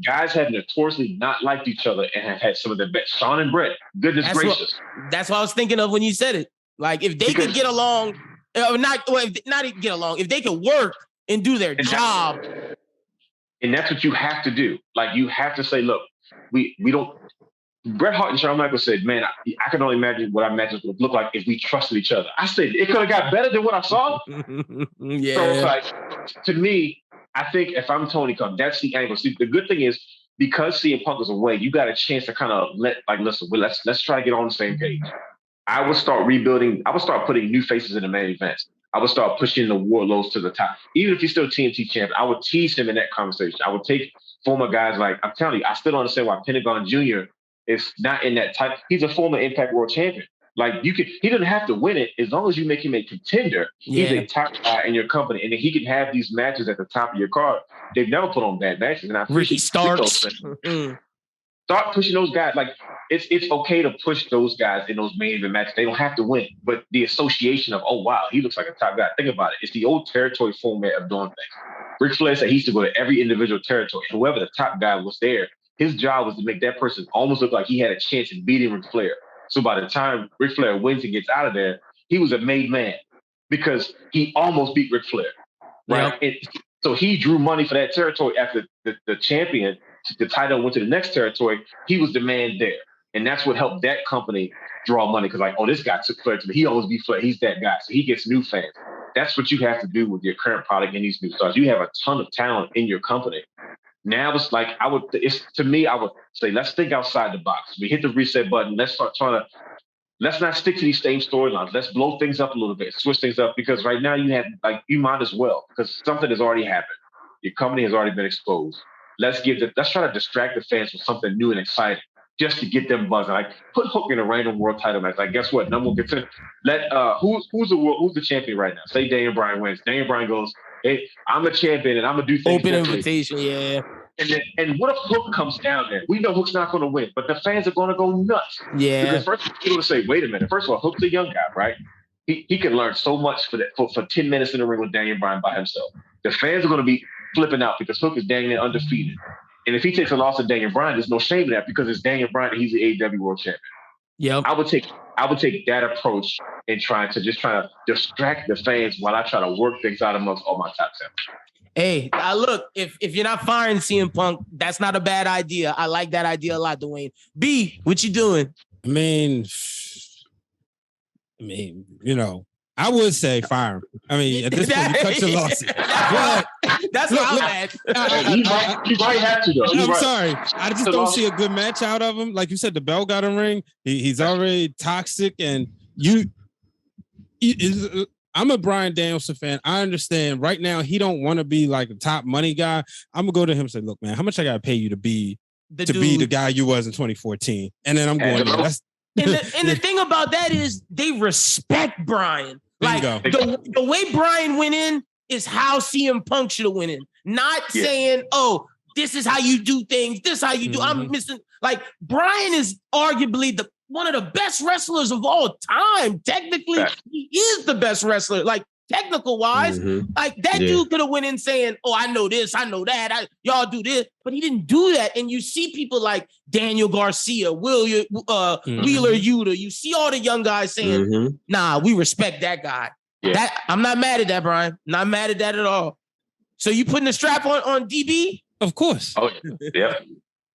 guys have notoriously not liked each other and have had some of the best. Shawn and Brett, goodness gracious. That's what I was thinking of when you said it. Like, if they could get along, if they could work and do their job. And that's what you have to do. Like, you have to say, look, we don't. Bret Hart and Shawn Michaels said, man, I can only imagine what our matches would look like if we trusted each other. I said, it could have got better than what I saw. Yeah. So it's like, to me, I think if I'm Tony Khan, that's the angle. See, the good thing is, because CM Punk is away, you got a chance to kind of listen, let's try to get on the same page. I would start rebuilding. I would start putting new faces in the main events. I would start pushing the Warlords to the top. Even if he's still TNT champion, I would tease him in that conversation. I would take former guys like, I'm telling you, I still don't understand why Pentagon Jr. is not in that type. He's a former Impact World Champion. Like, he doesn't have to win it as long as you make him a contender. Yeah. He's a top guy in your company, and then he can have these matches at the top of your card. They've never put on bad matches, and I Ricky Starks. Start pushing those guys. Like, it's okay to push those guys in those main event matches. They don't have to win, but the association of, oh wow, he looks like a top guy. Think about it. It's the old territory format of doing things. Ric Flair said he used to go to every individual territory. Whoever the top guy was there, his job was to make that person almost look like he had a chance in beating Ric Flair. So by the time Ric Flair wins and gets out of there, he was a made man because he almost beat Ric Flair, right? Yep. So he drew money for that territory after the champion, the title went to the next territory. He was the man there. And that's what helped that company draw money because, like, oh, this guy took Flair to me. He always beat Flair. He's that guy. So he gets new fans. That's what you have to do with your current product and these new stars. You have a ton of talent in your company. Now it's like, I would say, let's think outside the box. We hit the reset button. Let's start let's not stick to these same storylines. Let's blow things up a little bit, switch things up, because right now you might as well, because something has already happened. Your company has already been exposed. Let's try to distract the fans with something new and exciting, just to get them buzzing. Like, put Hook in a random world title match. Like, guess what? Number one contender. Who's the champion right now? Say Daniel Bryan wins. Daniel Bryan goes, hey, I'm a champion and I'm gonna do things. Open invitation, yeah. And what if Hook comes down there? We know Hook's not going to win, but the fans are going to go nuts. Yeah. Because first, people will say, wait a minute. First of all, Hook's a young guy, right? He can learn so much for 10 minutes in the ring with Daniel Bryan by himself. The fans are going to be flipping out because Hook is dang near undefeated. And if he takes a loss to Daniel Bryan, there's no shame in that because it's Daniel Bryan and he's the AEW World Champion. Yep. I would take that approach and try to distract the fans while I try to work things out amongst all my top talent. Hey, look, if you're not firing CM Punk, that's not a bad idea. I like that idea a lot, Dwayne. B, what you doing? I mean, you know, I would say fire him. I mean, at this point, you cut your losses. That's what I'm at. He might have to, though. I'm sorry. I just don't see a good match out of him. Like you said, the bell got a ring. He's already toxic, and I'm a Bryan Danielson fan. I understand right now he don't want to be like a top money guy. I'm gonna go to him and say, look, man, how much I gotta pay you to be the guy you was in 2014? And then I'm going, and the thing about that is they respect Bryan. Like the way Bryan went in is how CM Punk should have went in. Not saying, oh, this is how you do things. This is how you do. I'm missing. Like, Bryan is arguably one of the best wrestlers of all time. Technically, he is the best wrestler. Like, technical wise. Like that dude could have went in saying, "Oh, I know this, I know that, y'all do this," but he didn't do that. And you see people like Daniel Garcia, Wheeler Yuta. You see all the young guys saying, "Nah, we respect that guy." Yeah. That I'm not mad at that, Brian. Not mad at that at all. So you putting the strap on DB? Of course. Oh yeah.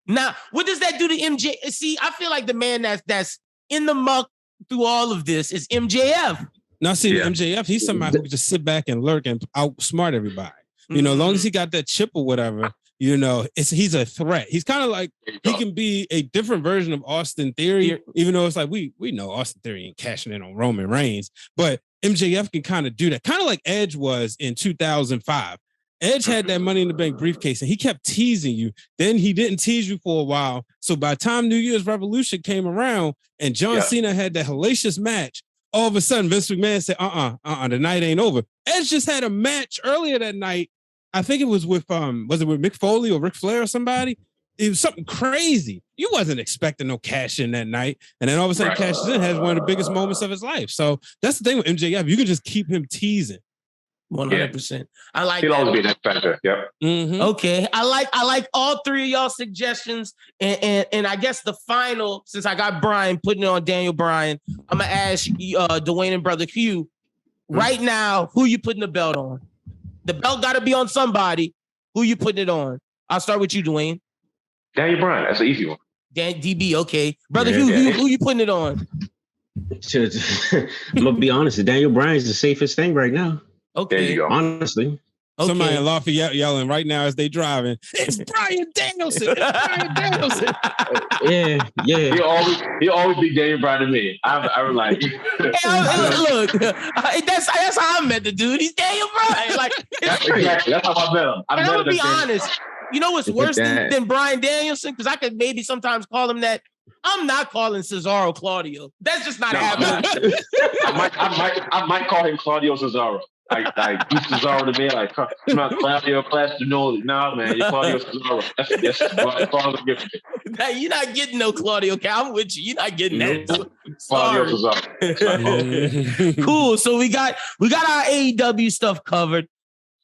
Now, what does that do to MJ? See, I feel like the man that's in the muck through all of this is MJF. Now, see, MJF, he's somebody who can just sit back and lurk and outsmart everybody. You know, as long as he got that chip or whatever, you know, he's a threat. He's kind of like, he can be a different version of Austin Theory, even though it's like, we know Austin Theory ain't cashing in on Roman Reigns, but MJF can kind of do that. Kind of like Edge was in 2005. Edge had that Money in the Bank briefcase and he kept teasing you. Then he didn't tease you for a while. So by the time New Year's Revolution came around and John Cena had that hellacious match, all of a sudden Vince McMahon said, the night ain't over. Edge just had a match earlier that night. I think it was with Mick Foley or Ric Flair or somebody? It was something crazy. You wasn't expecting no cash in that night. And then all of a sudden cashes in, has one of the biggest moments of his life. So that's the thing with MJF. You can just keep him teasing. 100%. I like He'll that. always be that factor. Yep. Okay. I like all three of y'all suggestions. And I guess the final, since I got Brian putting it on Daniel Bryan, I'm gonna ask Dwayne and Brother Hugh. Right now, who you putting the belt on? The belt gotta be on somebody. Who you putting it on? I'll start with you, Dwayne. Daniel Bryan, that's an easy one. DB, okay. Brother Hugh, who you putting it on? I'm gonna be honest, Daniel Bryan is the safest thing right now. Okay. There you go. Honestly. Okay. Somebody in Lafayette yelling right now as they driving, "It's Bryan Danielson! It's Bryan Danielson!" Yeah. He'll always be Daniel Bryan to me. I'm like, look, that's how I met the dude. He's Daniel Bryan. Like, exactly. That's how I met him. I'm gonna be honest. You know what's worse than Bryan Danielson? Because I could maybe sometimes call him that. I'm not calling Cesaro Claudio. That's just not happening. I might call him Claudio Cesaro. Like do Cesaro to me, like not Claudio Castagnoli. No, man, you're Claudio Cesaro. That's all I'm giving you. Now, you're not getting no Claudio. I'm with you. You're not getting that. Claudio Cesaro. Cool. So we got our AEW stuff covered.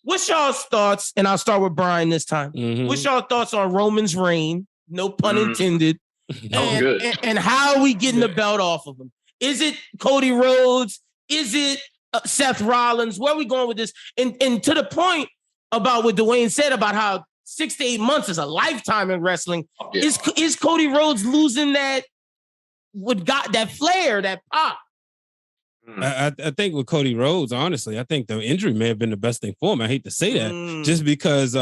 What's y'all's thoughts? And I'll start with Brian this time. What's y'all thoughts on Roman's reign? No pun intended. And how are we getting the belt off of him? Is it Cody Rhodes? Is it Seth Rollins? Where are we going with this? And to the point about what Dwayne said about how 6 to 8 months is a lifetime in wrestling. Is Cody Rhodes losing that flair, that pop? I think with Cody Rhodes, honestly, I think the injury may have been the best thing for him. I hate to say that, just because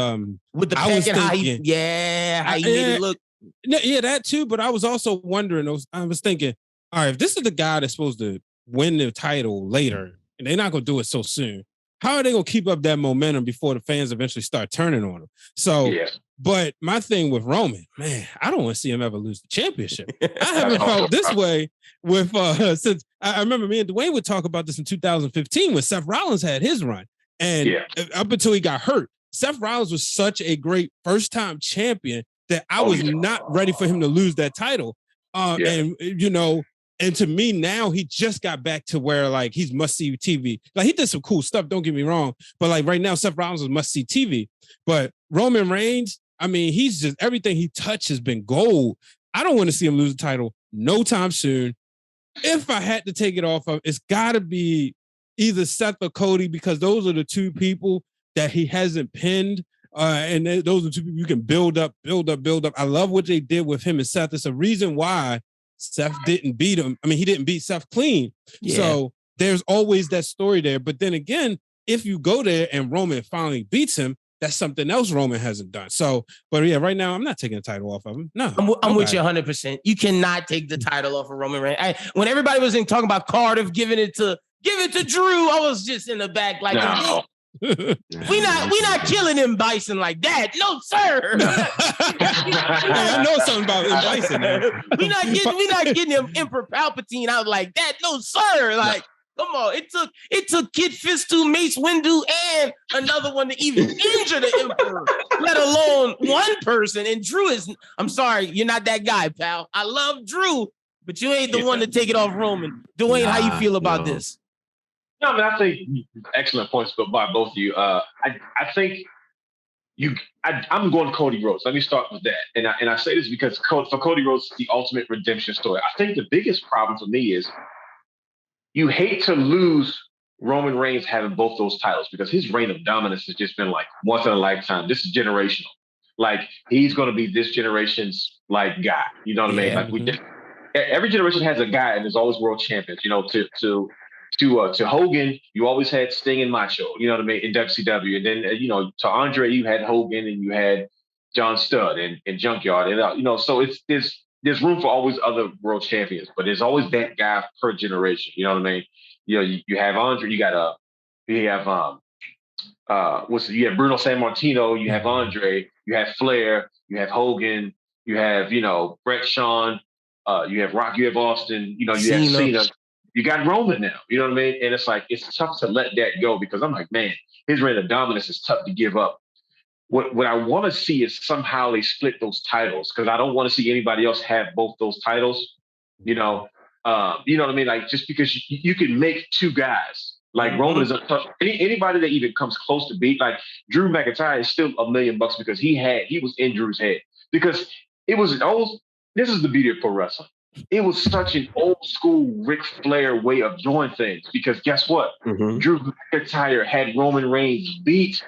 with the peck and how he made it look. Yeah, that too. But I was also wondering. I was thinking, all right, if this is the guy that's supposed to win the title later, and they're not going to do it so soon, how are they going to keep up that momentum before the fans eventually start turning on him? So, but my thing with Roman, man, I don't want to see him ever lose the championship. I haven't felt this way with since I remember me and Dwayne would talk about this in 2015 when Seth Rollins had his run, and up until he got hurt, Seth Rollins was such a great first-time champion that I was not ready for him to lose that title. And, you know, and to me now, he just got back to where, like, he's must-see TV. Like, he did some cool stuff, don't get me wrong. But, like, right now, Seth Rollins is must-see TV. But Roman Reigns, I mean, he's just, everything he touched has been gold. I don't want to see him lose the title no time soon. If I had to take it off of, it's got to be either Seth or Cody, because those are the two people that he hasn't pinned. And those are two people you can build up. I love what they did with him and Seth. It's a reason why Seth didn't beat him. I mean, he didn't beat Seth clean. Yeah. So there's always that story there. But then again, if you go there and Roman finally beats him, that's something else Roman hasn't done. So, but yeah, right now I'm not taking the title off of him. No, I'm with you 100%. You cannot take the title off of Roman Reigns. When everybody was talking about Cardiff giving it to Drew, I was just in the back like, no. we not killing him Bison like that. No, sir. I know something about him Bison. Man. we not getting him Emperor Palpatine out like that. No, sir. Like, come on. It took Kid Fistu, Mace Windu, and another one to even injure the Emperor, let alone one person. And Drew is, I'm sorry, you're not that guy, pal. I love Drew, but you ain't the one to take it off Roman. Dwayne, how you feel about this? No, I mean, I think excellent points by both of you. I think I'm going Cody Rhodes. Let me start with that. And I say this because for Cody Rhodes, it's the ultimate redemption story. I think the biggest problem for me is you hate to lose Roman Reigns having both those titles because his reign of dominance has just been like once in a lifetime. This is generational. Like he's going to be this generation's like guy. You know what I mean? Like every generation has a guy, and there's always world champions. You know, to Hogan, you always had Sting and Macho. You know what I mean? In WCW, and then to Andre, you had Hogan, and you had John Studd and Junkyard, and so there's room for always other world champions, but there's always that guy per generation. You know what I mean? You have Andre, you have Bruno Sammartino, you have Andre, you have Flair, you have Hogan, you have Bret Shawn, you have Rock, you have Austin, you have Cena, you got Roman now. You know what I mean? And it's like it's tough to let that go because I'm like, man, his reign of dominance is tough to give up. What I want to see is somehow they split those titles because I don't want to see anybody else have both those titles. You know what I mean? Like just because you can make two guys like Roman is a tough. Anybody that even comes close to beat like Drew McIntyre is still $1 million because he was in Drew's head because it was an old. This is the beauty of pro wrestling. It was such an old school Ric Flair way of doing things because guess what? Drew McIntyre had Roman Reigns beat.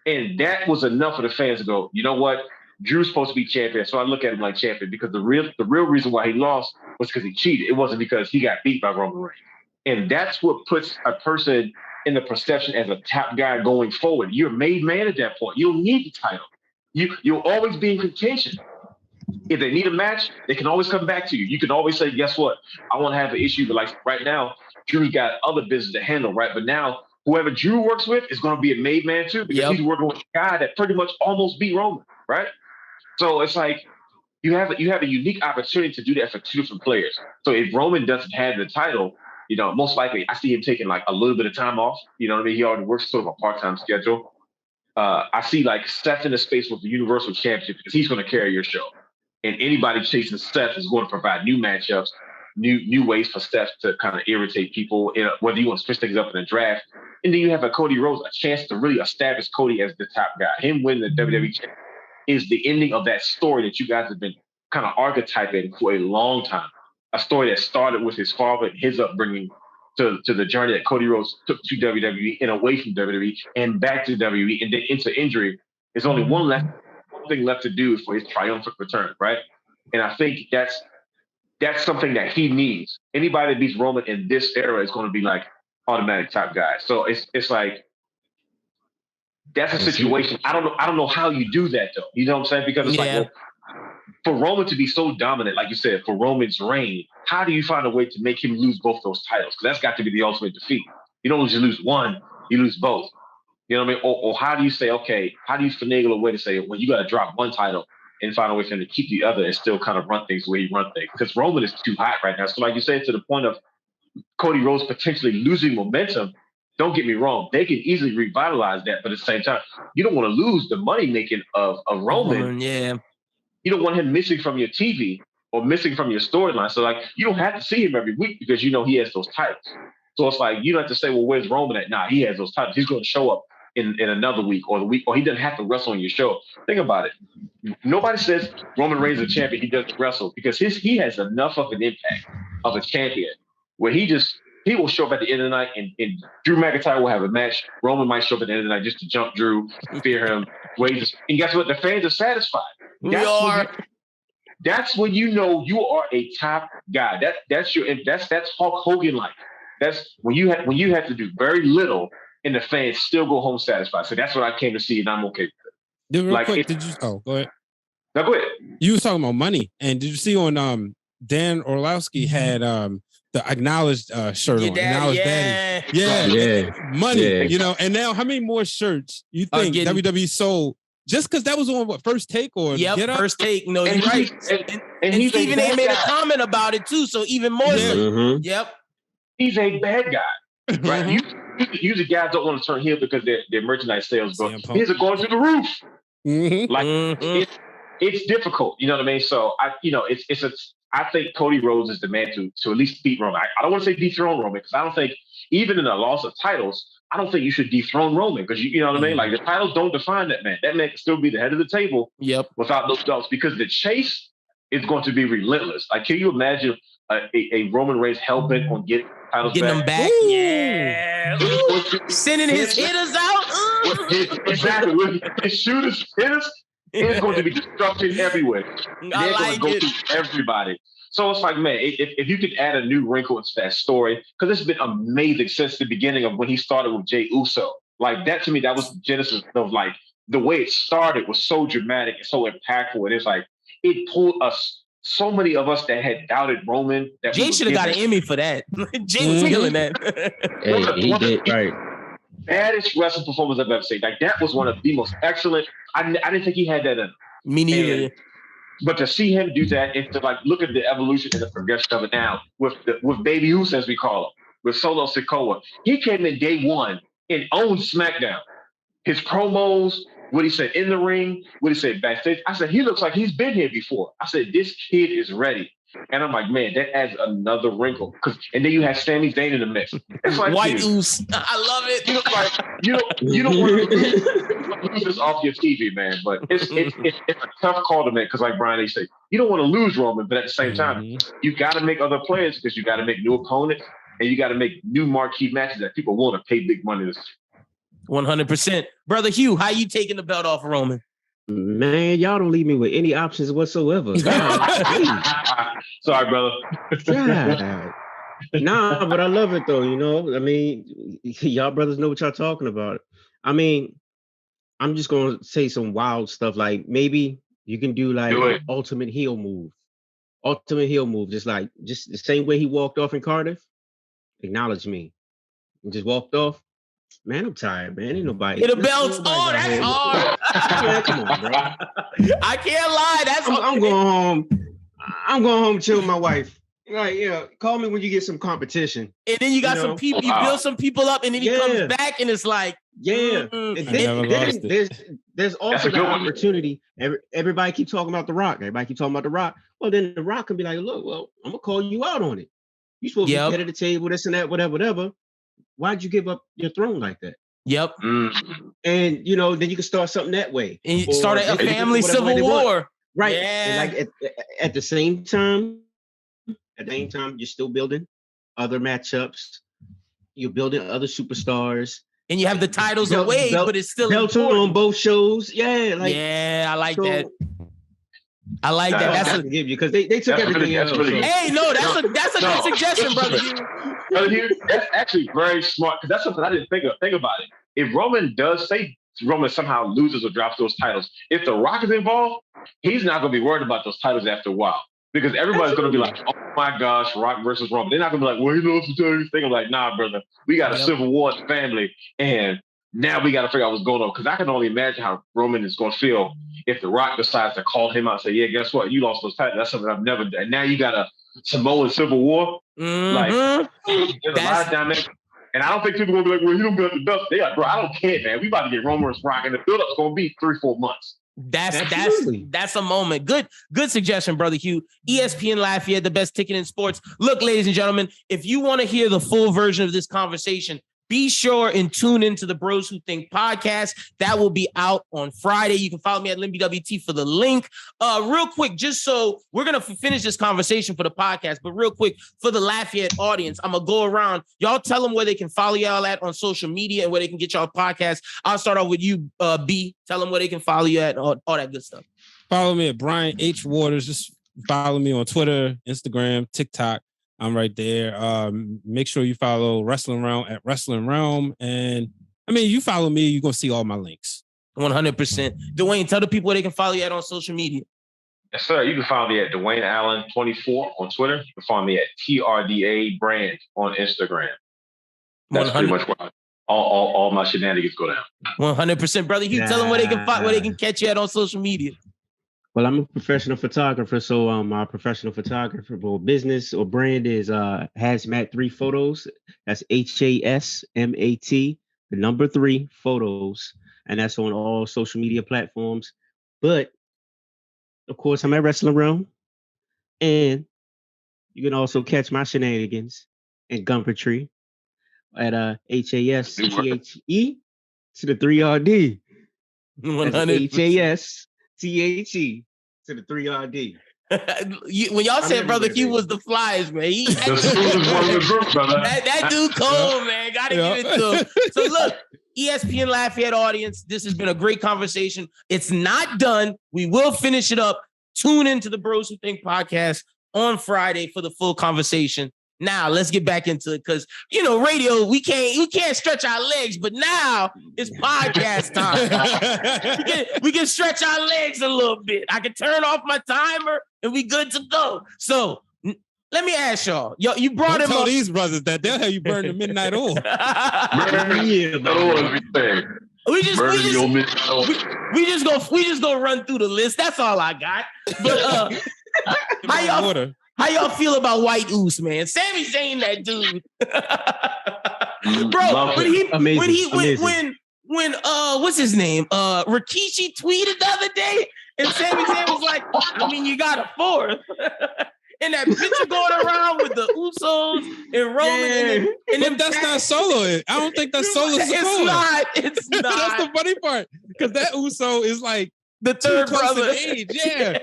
And that was enough for the fans to go, you know what? Drew's supposed to be champion. So I look at him like champion because the real reason why he lost was because he cheated. It wasn't because he got beat by Roman Reigns. And that's what puts a person in the perception as a top guy going forward. You're a made man at that point. You don't need the title. You'll always be in contention. If they need a match, they can always come back to you. You can always say, guess what? I want to have an issue. But like right now, Drew's got other business to handle, right? But now, whoever Drew works with is going to be a made man too because he's working with a guy that pretty much almost beat Roman, right? So it's like you have a unique opportunity to do that for two different players. So if Roman doesn't have the title, most likely I see him taking like a little bit of time off. You know what I mean? He already works sort of a part-time schedule. I see like Seth in the space with the Universal Championship because he's going to carry your show. And anybody chasing Seth is going to provide new matchups, new ways for Seth to kind of irritate people, whether you want to switch things up in the draft. And then you have a Cody Rhodes, a chance to really establish Cody as the top guy. Him winning the WWE Championship is the ending of that story that you guys have been kind of archetyping for a long time. A story that started with his father and his upbringing to the journey that Cody Rhodes took to WWE and away from WWE and back to WWE and then into injury. There's only one thing left to do for his triumphant return, right? And I think that's something that he needs. Anybody that beats Roman in this era is going to be like automatic top guy. So it's like that's a situation. I don't know how you do that though. You know what I'm saying? Because it's like well, for Roman to be so dominant, like you said, for Roman's reign, how do you find a way to make him lose both those titles? Because that's got to be the ultimate defeat. You don't just lose one, you lose both. You know what I mean? Or how do you say, okay, how do you finagle a way to say, well, you got to drop one title and find a way for him to keep the other and still kind of run things the way he run things? Because Roman is too hot right now. So like you said, to the point of Cody Rhodes potentially losing momentum, don't get me wrong, they can easily revitalize that. But at the same time, you don't want to lose the money making of Roman. Yeah. You don't want him missing from your TV or missing from your storyline. So like, you don't have to see him every week because he has those titles. So it's like, you don't have to say, well, where's Roman at? Nah, he has those titles. He's going to show up in another week or the week, or he doesn't have to wrestle on your show. Think about it. Nobody says Roman Reigns is a champion. He doesn't wrestle because he has enough of an impact of a champion where he will show up at the end of the night and Drew McIntyre will have a match. Roman might show up at the end of the night just to jump Drew, fear him, and guess what? The fans are satisfied. That's when you know you are a top guy. That's Hulk Hogan like. That's when you have to do very little and the fans still go home satisfied. So that's what I came to see, and I'm okay with it. Real quick, go ahead. No, go ahead. You was talking about money, and did you see on Dan Orlowski had the acknowledged shirt on? Acknowledged daddy. Yeah. Money. Yeah. And now how many more shirts you think WWE sold? Just because that was on First Take or Get Up? First Take. No, you're right. And Stephen A made a comment about it too, so even more so. Mm-hmm. Yep. He's a bad guy, right? Usually guys don't want to turn heel because their merchandise sales go. Here's it going to the roof. Mm-hmm. Like it's difficult, you know what I mean? So I think Cody Rhodes is the man to at least beat Roman. I don't want to say dethrone Roman because I don't think even in a loss of titles, I don't think you should dethrone Roman because you know what I mean. Like the titles don't define that man. That man can still be the head of the table. Yep. Without those belts because the chase is going to be relentless. Like, can you imagine a Roman Reigns hell-bent on getting titles getting them back? Ooh. Yeah. Ooh. Sending his hitters out. Exactly. With his shooters, hitters, it's going to be destruction everywhere. They're going to go through everybody. So it's like, man, if you could add a new wrinkle into that story, because it's been amazing since the beginning of when he started with Jey Uso. Like that to me, that was the genesis of like the way it started was so dramatic and so impactful. And it's like it pulled us. So many of us that had doubted Roman. That Jay should have got an Emmy for that. Jay was killing that. Hey, he did right. Baddest wrestling performance I've ever seen. Like that was one of the most excellent. I didn't think he had that in him. Me neither. But to see him do that and to like look at the evolution and the progression of it now with Baby Goose, as we call him, with Solo Sikoa, he came in day one and owned SmackDown. His promos, what he said in the ring, what he said backstage. I said, he looks like he's been here before. I said, this kid is ready. And I'm like, man, that adds another wrinkle. And then you have Sami Zayn in the mix. It's like White Goose. I love it. You don't want to lose this off your TV, man. But it's a tough call to make because, like Brian, they say, you don't want to lose Roman, but at the same time, you got to make other players because you got to make new opponents and you got to make new marquee matches that people want to pay big money to see. 100%. Brother Hugh, how you taking the belt off of Roman? Man, y'all don't leave me with any options whatsoever. Sorry, brother. Nah, but I love it though. You know, I mean, y'all brothers know what y'all talking about. I mean, I'm just gonna say some wild stuff. Like maybe you can do like ultimate heel move. Ultimate heel move, just the same way he walked off in Cardiff. Acknowledge me. And just walked off. Man, I'm tired, man. Ain't nobody. Get the belts. Oh, that's hard. Man, come on, bro. I can't lie. I'm going home. I'm going home, chill with my wife. Like, yeah, call me when you get some competition. And then you got some people. You build some people up, and then he comes back, and it's like, And then, there's also the opportunity. Everybody keep talking about The Rock. Well, then The Rock can be like, look, well, I'm gonna call you out on it. You supposed to be head of the table, this and that, whatever. Why'd you give up your throne like that? Yep. And then you can start something that way. And you start a family civil war. Right. Yeah. And like at the same time, you're still building other matchups. You're building other superstars. And you have the titles away, but it's still belts on both shows. Yeah. I like that. I like that. That's what I give you because they took everything else. Hey, no, that's a good suggestion, brother. Brother Hugh, that's actually very smart because that's something I didn't think about it. If Roman does say Roman somehow loses or drops those titles, if The Rock is involved, he's not going to be worried about those titles after a while because everybody's going to be like, oh my gosh, Rock versus Roman. They're not going to be like, well, he lost the titles. They're like, nah, brother, we got a civil war in the family and now we got to figure out what's going on because I can only imagine how Roman is going to feel if The Rock decides to call him out and say, yeah, guess what? You lost those titles. That's something I've never done. And now you got a Samoan civil war. Like, there's a lot of dynamics. And I don't think people are going to be like, well, you don't build the belt. They like, bro, I don't care, man. We about to get Roman versus Rock, and the build-up's going to be 3-4 months. That's a moment. Good suggestion, Brother Hugh. ESPN Lafayette, the best ticket in sports. Look, ladies and gentlemen, if you want to hear the full version of this conversation, be sure and tune into the Bros Who Think podcast. That will be out on Friday. You can follow me at LynBWT for the link. Real quick, just so we're going to finish this conversation for the podcast, but real quick for the Lafayette audience, I'm going to go around. Y'all tell them where they can follow y'all at on social media and where they can get y'all podcast. I'll start off with you, B. Tell them where they can follow you at, all that good stuff. Follow me at Brian H. Waters. Just follow me on Twitter, Instagram, TikTok. I'm right there. Make sure you follow Wrestling Wrealm at Wrestling Wrealm. And I mean, you follow me, you're going to see all my links. 100%. Dwayne, tell the people where they can follow you at on social media. Yes, sir. You can follow me at Dwayne Allen 24 on Twitter. You can follow me at TRDA Brand on Instagram. That's pretty much where all my shenanigans go down. 100%. Brother Hugh, tell them where they can catch you at on social media. Well, I'm a professional photographer, so my professional photographer or business or brand is Hazmat3 Photos. That's HASMAT, the number 3 photos, and that's on all social media platforms. But of course, I'm at Wrestling Wrealm, and You can also catch my shenanigans and Gumpertree at HASTHE to the 3RD. 100%. HASTHE to the 3RD. When y'all said Brother Hugh was the flyest, man, that dude cold, man. Gotta give it to him. So look, ESPN Lafayette audience, this has been a great conversation. It's not done. We will finish it up. Tune into the Bros Who Think podcast on Friday for the full conversation. Now let's get back into it because radio, we can't stretch our legs, but now it's podcast time. we can stretch our legs a little bit. I can turn off my timer and we good to go. So let me ask y'all. You brought him up. These brothers that they'll have you burn the midnight oil. We just go run through the list. That's all I got. But how y'all feel about White Oos, man? Sami Zayn, that dude. Bro, when what's his name? Rikishi tweeted the other day, and Sami Zayn was like, I mean, you got a fourth. And that picture going around with the Usos and Roman. And that's not solo. I don't think that's solo. It's not. That's the funny part. Because that Uso is like the third brother. Age. Yeah.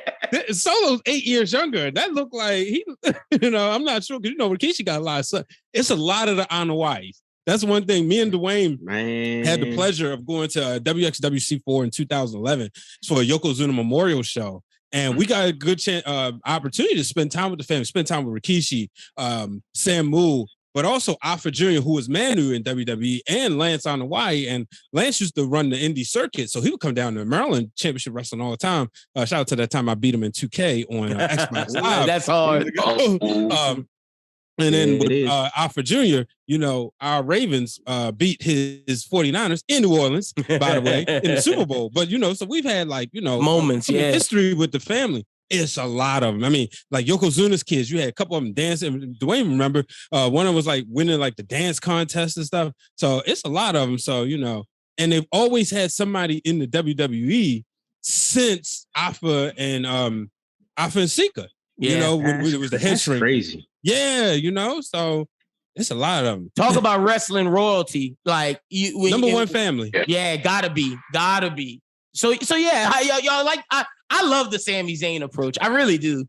Solo's 8 years younger. That looked like he, I'm not sure. Because Rikishi got a lot of stuff. It's a lot of the Anawais. That's one thing. Me and Dwayne had the pleasure of going to WXWC4 in 2011 for a Yokozuna Memorial Show. And we got a good opportunity to spend time with the family, spend time with Rikishi, Samu, but also Alpha Jr., who was Manu in WWE, and Lance on Hawaii. And Lance used to run the indie circuit, so he would come down to Maryland Championship Wrestling all the time. Shout out to that time I beat him in 2K on Xbox Live. That's hard. And then with Alpha Jr., our Ravens beat his 49ers in New Orleans, by the way, in the Super Bowl. But, so we've had moments, history with the family. It's a lot of them. I mean, like Yokozuna's kids, you had a couple of them dancing. Dwayne, remember, one of them was like winning like the dance contest and stuff. So it's a lot of them. So, and they've always had somebody in the WWE since Alpha and Sika. When it was the head shrink. Crazy. Yeah, so it's a lot of them. Talk about wrestling royalty, like number one family. Yeah, gotta be. So yeah, y'all like. I love the Sami Zayn approach. I really do.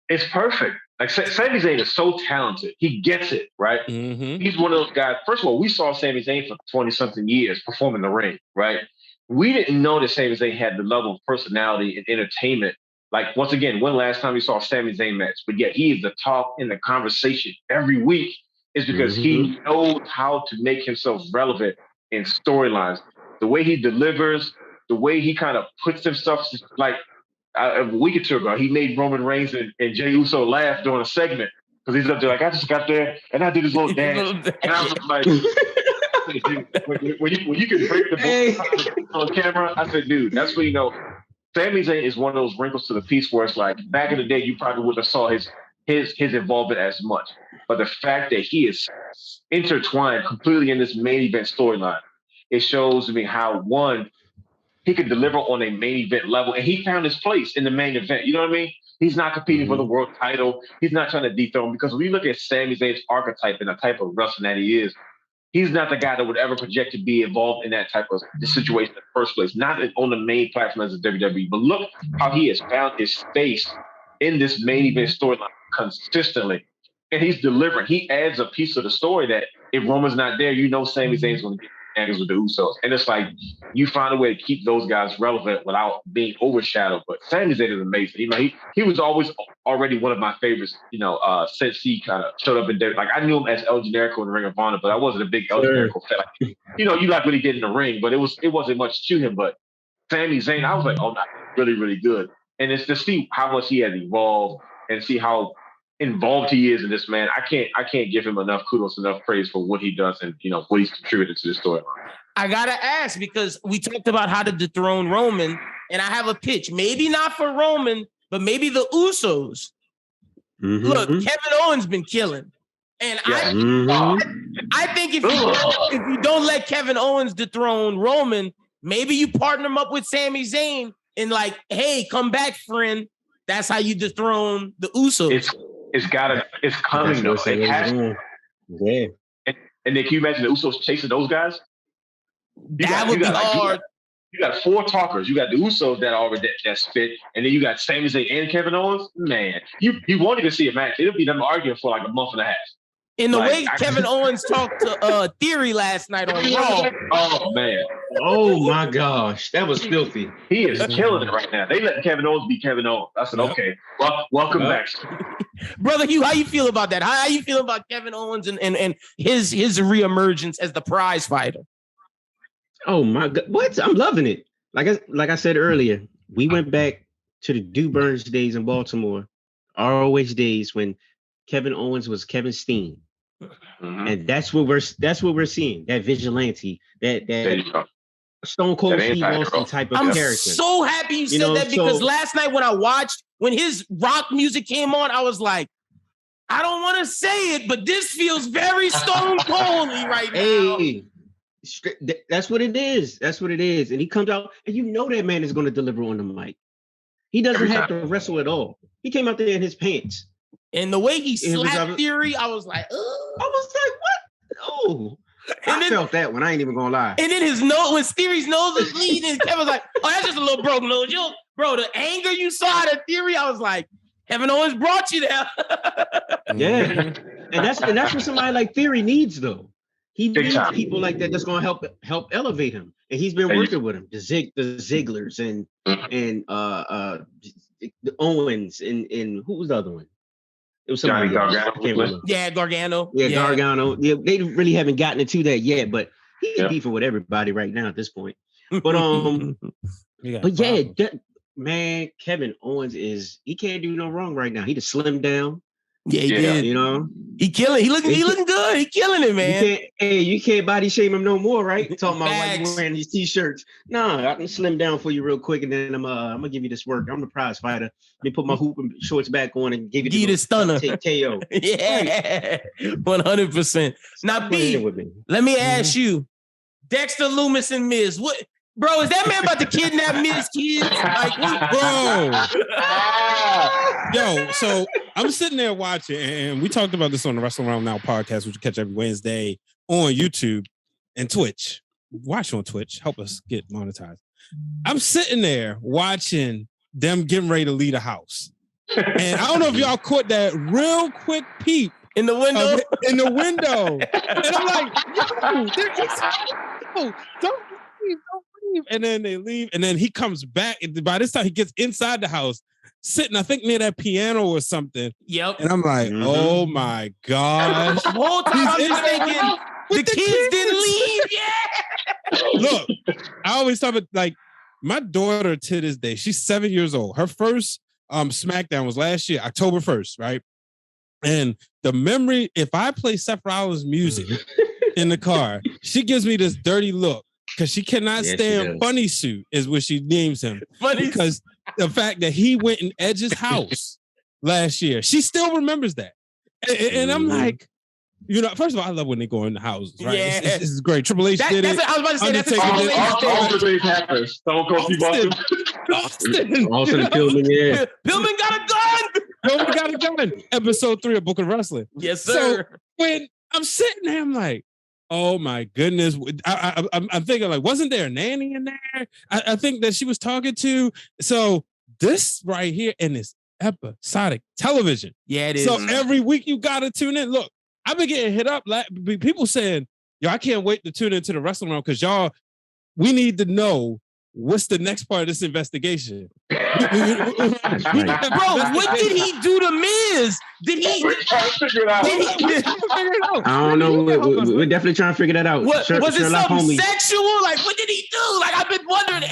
It's perfect. Like Sami Zayn is so talented. He gets it, right? Mm-hmm. He's one of those guys. First of all, we saw Sami Zayn for 20-something years perform in the ring, right? We didn't know that Sami Zayn had the level of personality and entertainment. Like, once again, when last time we saw a Sami Zayn match? But yet he is the talk in the conversation every week is because he knows how to make himself relevant in storylines. The way he delivers, the way he kind of puts himself, like a week or two ago, he made Roman Reigns and Jey Uso laugh during a segment because he's up there like, I just got there and I did this little dance. And I was like, when you can break the book on camera, I said, dude, that's what Sami Zayn is one of those wrinkles to the piece where it's like back in the day, you probably wouldn't have saw his involvement as much. But the fact that he is intertwined completely in this main event storyline, it shows me how, one, he could deliver on a main event level, and he found his place in the main event. You know what I mean? He's not competing for the world title. He's not trying to dethrone, because when you look at Sami Zayn's archetype and the type of wrestling that he is, he's not the guy that would ever project to be involved in that type of situation in the first place, not on the main platform as a WWE. But look how he has found his space in this main event storyline consistently. And he's delivering. He adds a piece of the story that if Roman's not there, Sami Zayn's going to get angles with the Usos. And it's like you find a way to keep those guys relevant without being overshadowed. But Sami Zayn is amazing. He was always already one of my favorites, since he kind of showed up in there. Like, I knew him as El Generico in the Ring of Honor, but I wasn't a big El Generico fan. Like, you like what he did in the ring, but it wasn't much to him. But Sami Zayn, I was like, oh, no, really, really good. And it's to see how much he has evolved and see how involved he is in this, man. I can't give him enough kudos, enough praise for what he does and what he's contributed to the story. I gotta ask, because we talked about how to dethrone Roman, and I have a pitch. Maybe not for Roman, but maybe the Usos. Look, Kevin Owens been killing, and I think if you don't let Kevin Owens dethrone Roman, maybe you partner him up with Sami Zayn and like, hey, come back, friend. That's how you dethrone the Usos. It's coming though. It has to. Yeah. And then can you imagine the Usos chasing those guys? That would be hard. You got 4 talkers. You got the Usos that already that spit, and then you got Sami Zayn and Kevin Owens. Man, you won't even see a match. It'll be them arguing for like a month and a half. In the way Kevin Owens talked to Theory last night on Raw. Oh man. Oh my gosh, that was filthy. He is killing it right now. They let Kevin Owens be Kevin Owens. I said, okay, well, welcome back. Brother Hugh, how you feel about that? How you feel about Kevin Owens and his reemergence as the prize fighter? Oh my God, what? I'm loving it. Like I said earlier, we went back to the Dew Burns days in Baltimore, ROH days when Kevin Owens was Kevin Steen. Mm-hmm. And that's what we're seeing. That vigilante, that Stone Cold Steve Austin type of character. I'm so happy you said that because last night when his rock music came on, I was like, I don't want to say it, but this feels very Stone Cold-y right now. Hey, that's what it is. That's what it is. And he comes out, and you know that man is going to deliver on the mic. He doesn't have to wrestle at all. He came out there in his pants. And the way he slapped Theory, I was like, ugh. I was like, what? Oh. I felt that one. I ain't even gonna lie. And then his nose, when Theory's nose was bleeding, Kevin was like, oh, that's just a little broken nose. Bro, the anger you saw out of Theory, I was like, Kevin Owens brought you there. Yeah. And that's what somebody like Theory needs, though. He needs people like that that's gonna help elevate him. And he's been working with him. The Zigglers and the Owens and who was the other one? It was somebody Gargano. Yeah, Gargano. Yeah, Gargano. Yeah, they really haven't gotten into that yet, but he's beefing with everybody right now at this point. But man, Kevin Owens he can't do no wrong right now. He just slimmed down. Yeah, he did. You know, he killing. He looking good. He killing it, man. You can't body shame him no more, right? Talking about why you wearing these t-shirts. No, I can slim down for you real quick, and then I'm gonna give you this work. I'm the prize fighter. Let me put my hoop and shorts back on and give you the stunner. Take KO. Yeah, 100%. Now, B, let me ask you, Dexter Lumis and Miz. What? Bro, is that man about to kidnap Miz kids? Like, bro. Yo, so I'm sitting there watching, and we talked about this on the Wrestling Wrealm Now podcast, which you catch every Wednesday on YouTube and Twitch. Watch on Twitch. Help us get monetized. I'm sitting there watching them getting ready to leave the house. And I don't know if y'all caught that real quick peep in the window. And I'm like, yo, don't leave. And then they leave, and then he comes back. And by this time, he gets inside the house, sitting, I think, near that piano or something. Yep. And I'm like, oh my gosh. The whole time I'm just thinking, the kids didn't leave yet. Look, I always talk about, like, my daughter to this day, she's 7 years old. Her first SmackDown was last year, October 1st, right? And the memory, if I play Seth Rollins music in the car, she gives me this dirty look. Because she cannot stand Funny Suit is what she names him. Because the fact that he went in Edge's house last year, she still remembers that. And I'm like, you know, first of all, I love when they go in the houses, right? Yeah. It's great. Triple H did it. I was about to say, that's all the things happen. Stone Cold Steve Austin Pillman, yeah. Pillman got a gun. Pillman got a gun. Episode 3 of Book of Wrestling. Yes, sir. So when I'm sitting there, I'm like, oh my goodness. I'm thinking, like, wasn't there a nanny in there? I think that she was talking to. So this right here, and it's episodic television. Yeah, it is. So every week you got to tune in. Look, I've been getting hit up. People saying, yo, I can't wait to tune into the Wrestling Wrealm because we need to know what's the next part of this investigation. Bro, what did he do to Miz? Did he? Figure it out. I don't know. We're definitely trying to figure that out. Was it something sexual? Like, what did he do? Like, I've been wondering.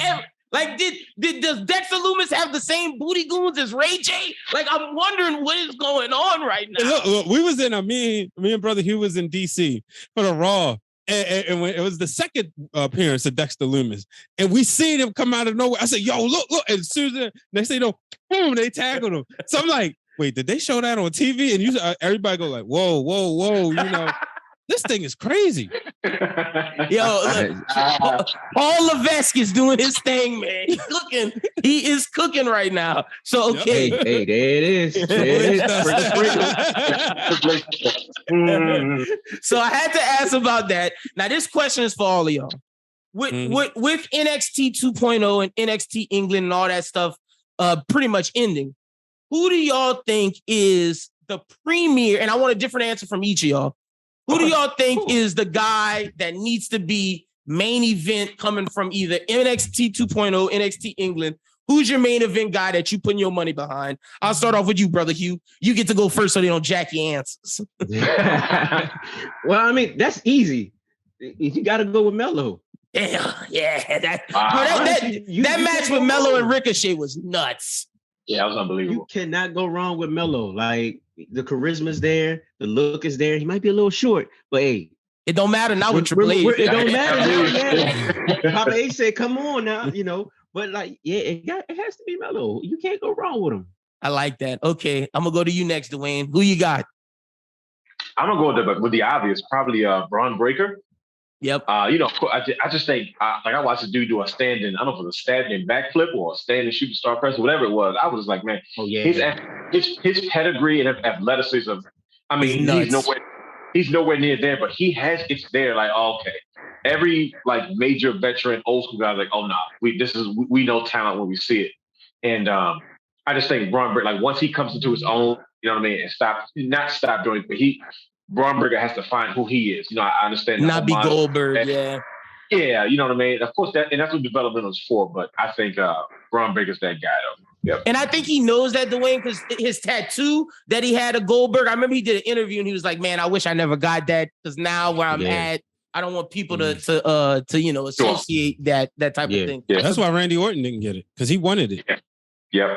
Like, does Dexter Lumis have the same booty goons as Ray J? Like, I'm wondering what is going on right now. Look, we was in me and Brother Hugh was in DC for the Raw. And when it was the second appearance of Dexter Lumis, and we seen him come out of nowhere. I said, yo, look. And Susan, next thing you know, boom, they tackled him. So I'm like, wait, did they show that on TV? And everybody go like, whoa, you know. This thing is crazy. Yo, look, Paul Levesque is doing his thing, man. He's cooking. He is cooking right now. So, okay. Hey, there it is. So I had to ask about that. Now, this question is for all of y'all. With NXT 2.0 and NXT England and all that stuff pretty much ending, who do y'all think is the premier? And I want a different answer from each of y'all. Who do y'all think is the guy that needs to be main event coming from either NXT 2.0, NXT England? Who's your main event guy that you putting your money behind? I'll start off with you, Brother Hugh. You get to go first so they don't jack your answers. Well, I mean, that's easy. You got to go with Melo. Yeah. That match with Melo and Ricochet was nuts. Yeah, that was unbelievable. You cannot go wrong with Melo. Like, the charisma's there, the look is there. He might be a little short, but hey, it don't matter now with Triple H. It don't matter now. Papa H said, "Come on now," But like, yeah, it has to be Melo. You can't go wrong with him. I like that. Okay, I'm gonna go to you next, Dwayne. Who you got? I'm gonna go with the obvious, probably Braun Breaker. Yep. I just think I watched a dude do a standing, I don't know if it was a standing backflip or a standing shooting star press, whatever it was. I was like, man, his pedigree and athleticism. I mean, he's nowhere near there, but it's there. Like, okay, every like major veteran, old school guy, like, oh no, we know talent when we see it. And I just think Braun Breaker, like once he comes into his own, you know what I mean, and not stop doing it, but Braun Breaker has to find who he is. I understand. Not be Goldberg, yeah. Yeah, you know what I mean? Of course, that's what development was for, but I think Braun Breaker's that guy, though. Yep. And I think he knows that, Dwayne, because his tattoo that he had of Goldberg, I remember he did an interview and he was like, man, I wish I never got that, because now where I'm at, I don't want people to associate that type of thing. Yeah. That's why Randy Orton didn't get it, because he wanted it. Yep.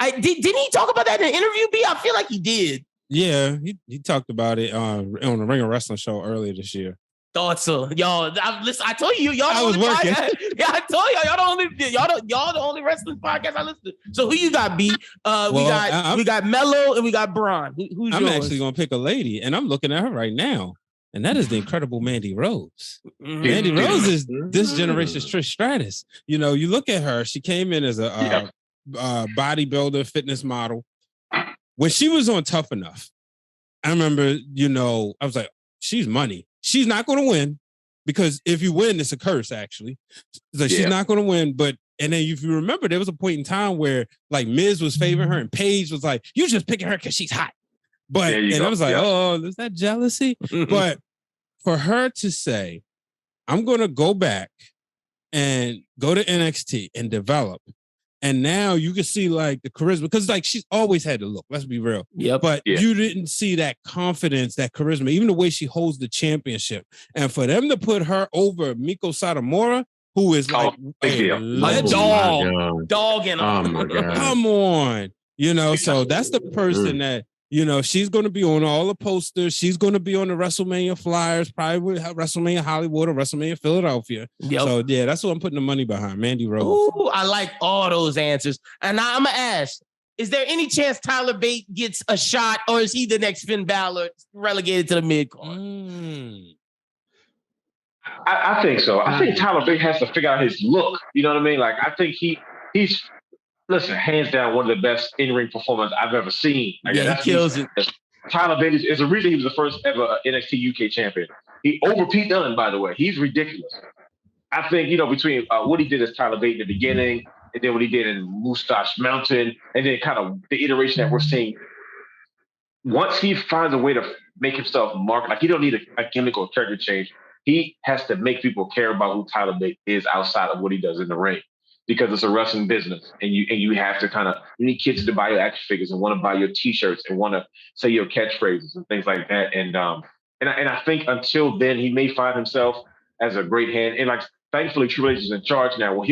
Didn't he talk about that in an interview, B? I feel like he did. Yeah, he talked about it on the Ring of Wrestling show earlier this year. Thought so, y'all. I told you, y'all. I was working. Yeah, I told y'all the only wrestling podcast I listen to. So who you got, B? We got Melo and we got Braun. Who's I'm yours? actually gonna pick a lady, and I'm looking at her right now, and that is the incredible Mandy Rose. Mandy Rose is this generation's Trish Stratus. You look at her. She came in as a bodybuilder, fitness model. When she was on Tough Enough, I remember, I was like, she's money. She's not going to win, because if you win, it's a curse, actually. So she's not going to win. And then if you remember, there was a point in time where like Miz was favoring her and Paige was like, you just picking her because she's hot. I was like, oh, is that jealousy? But for her to say, I'm going to go back and go to NXT and develop. And now you can see like the charisma, because like she's always had the look. Let's be real. Yeah. But you didn't see that confidence, that charisma, even the way she holds the championship. And for them to put her over Miko Satomura, who is like a dog in oh my God. Come on. So that's the person that, she's going to be on all the posters. She's going to be on the WrestleMania flyers, probably with WrestleMania Hollywood or WrestleMania Philadelphia. Yep. So, yeah, that's what I'm putting the money behind, Mandy Rose. Ooh, I like all those answers. And now I'm going to ask, is there any chance Tyler Bate gets a shot, or is he the next Finn Balor relegated to the mid-card? I think so. I think Tyler Bate has to figure out his look. You know what I mean? Like, I think he's listen, hands down, one of the best in-ring performers I've ever seen. Like, he kills it. Tyler Bate is the reason he was the first ever NXT UK champion. He over Pete Dunne, by the way. He's ridiculous. I think, between what he did as Tyler Bate in the beginning, and then what he did in Mustache Mountain, and then kind of the iteration that we're seeing. Once he finds a way to make himself mark, like he don't need a gimmick or character change. He has to make people care about who Tyler Bate is outside of what he does in the ring. Because it's a wrestling business, and you have to you need kids to buy your action figures and want to buy your T-shirts and want to say your catchphrases and things like that. And I think until then, he may find himself as a great hand. And like, thankfully, Triple H is in charge now. Well,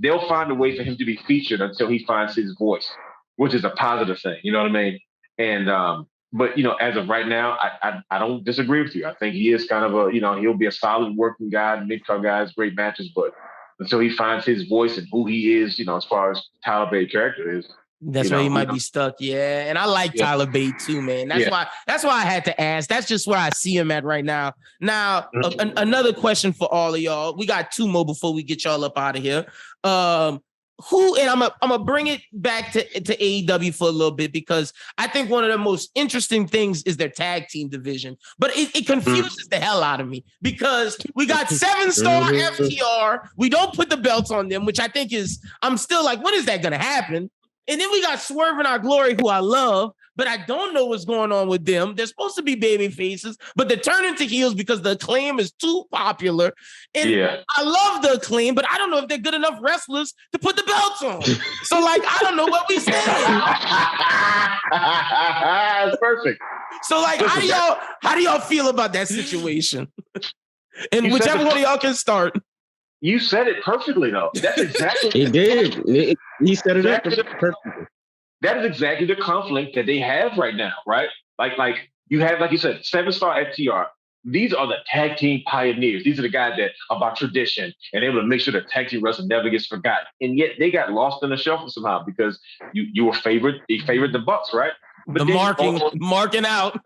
they'll find a way for him to be featured until he finds his voice, which is a positive thing. You know what I mean? And but as of right now, I don't disagree with you. I think he is kind of he'll be a solid working guy, mid-card guys, great matches, but until he finds his voice and who he is, as far as Tyler Bate character is, That's why he might be stuck. Yeah. And I like Tyler Bate too, man. That's why I had to ask. That's just where I see him at right now. Now, another question for all of y'all. We got 2 more before we get y'all up out of here. I'm gonna bring it back to AEW for a little bit, because I think one of the most interesting things is their tag team division. But it confuses the hell out of me, because we got 7-star FTR. We don't put the belts on them, which I think I'm still like, when is that gonna happen? And then we got Swerve and Our Glory, who I love, but I don't know what's going on with them. They're supposed to be baby faces, but they're turning to heels because the Acclaim is too popular. And I love the Acclaim, but I don't know if they're good enough wrestlers to put the belts on. So, like, I don't know what we say. That's perfect. So, like, how do y'all feel about that situation? And whichever one of y'all can start. You said it perfectly, though. That's exactly. He did. He said it perfectly. That is exactly the conflict that they have right now, right? Like you have, like you said, 7-star FTR. These are the tag team pioneers. These are the guys that are about tradition and able to make sure that tag team wrestling never gets forgotten. And yet they got lost in the shuffle somehow, because you were favored. You favored the Bucks, right? But marking out.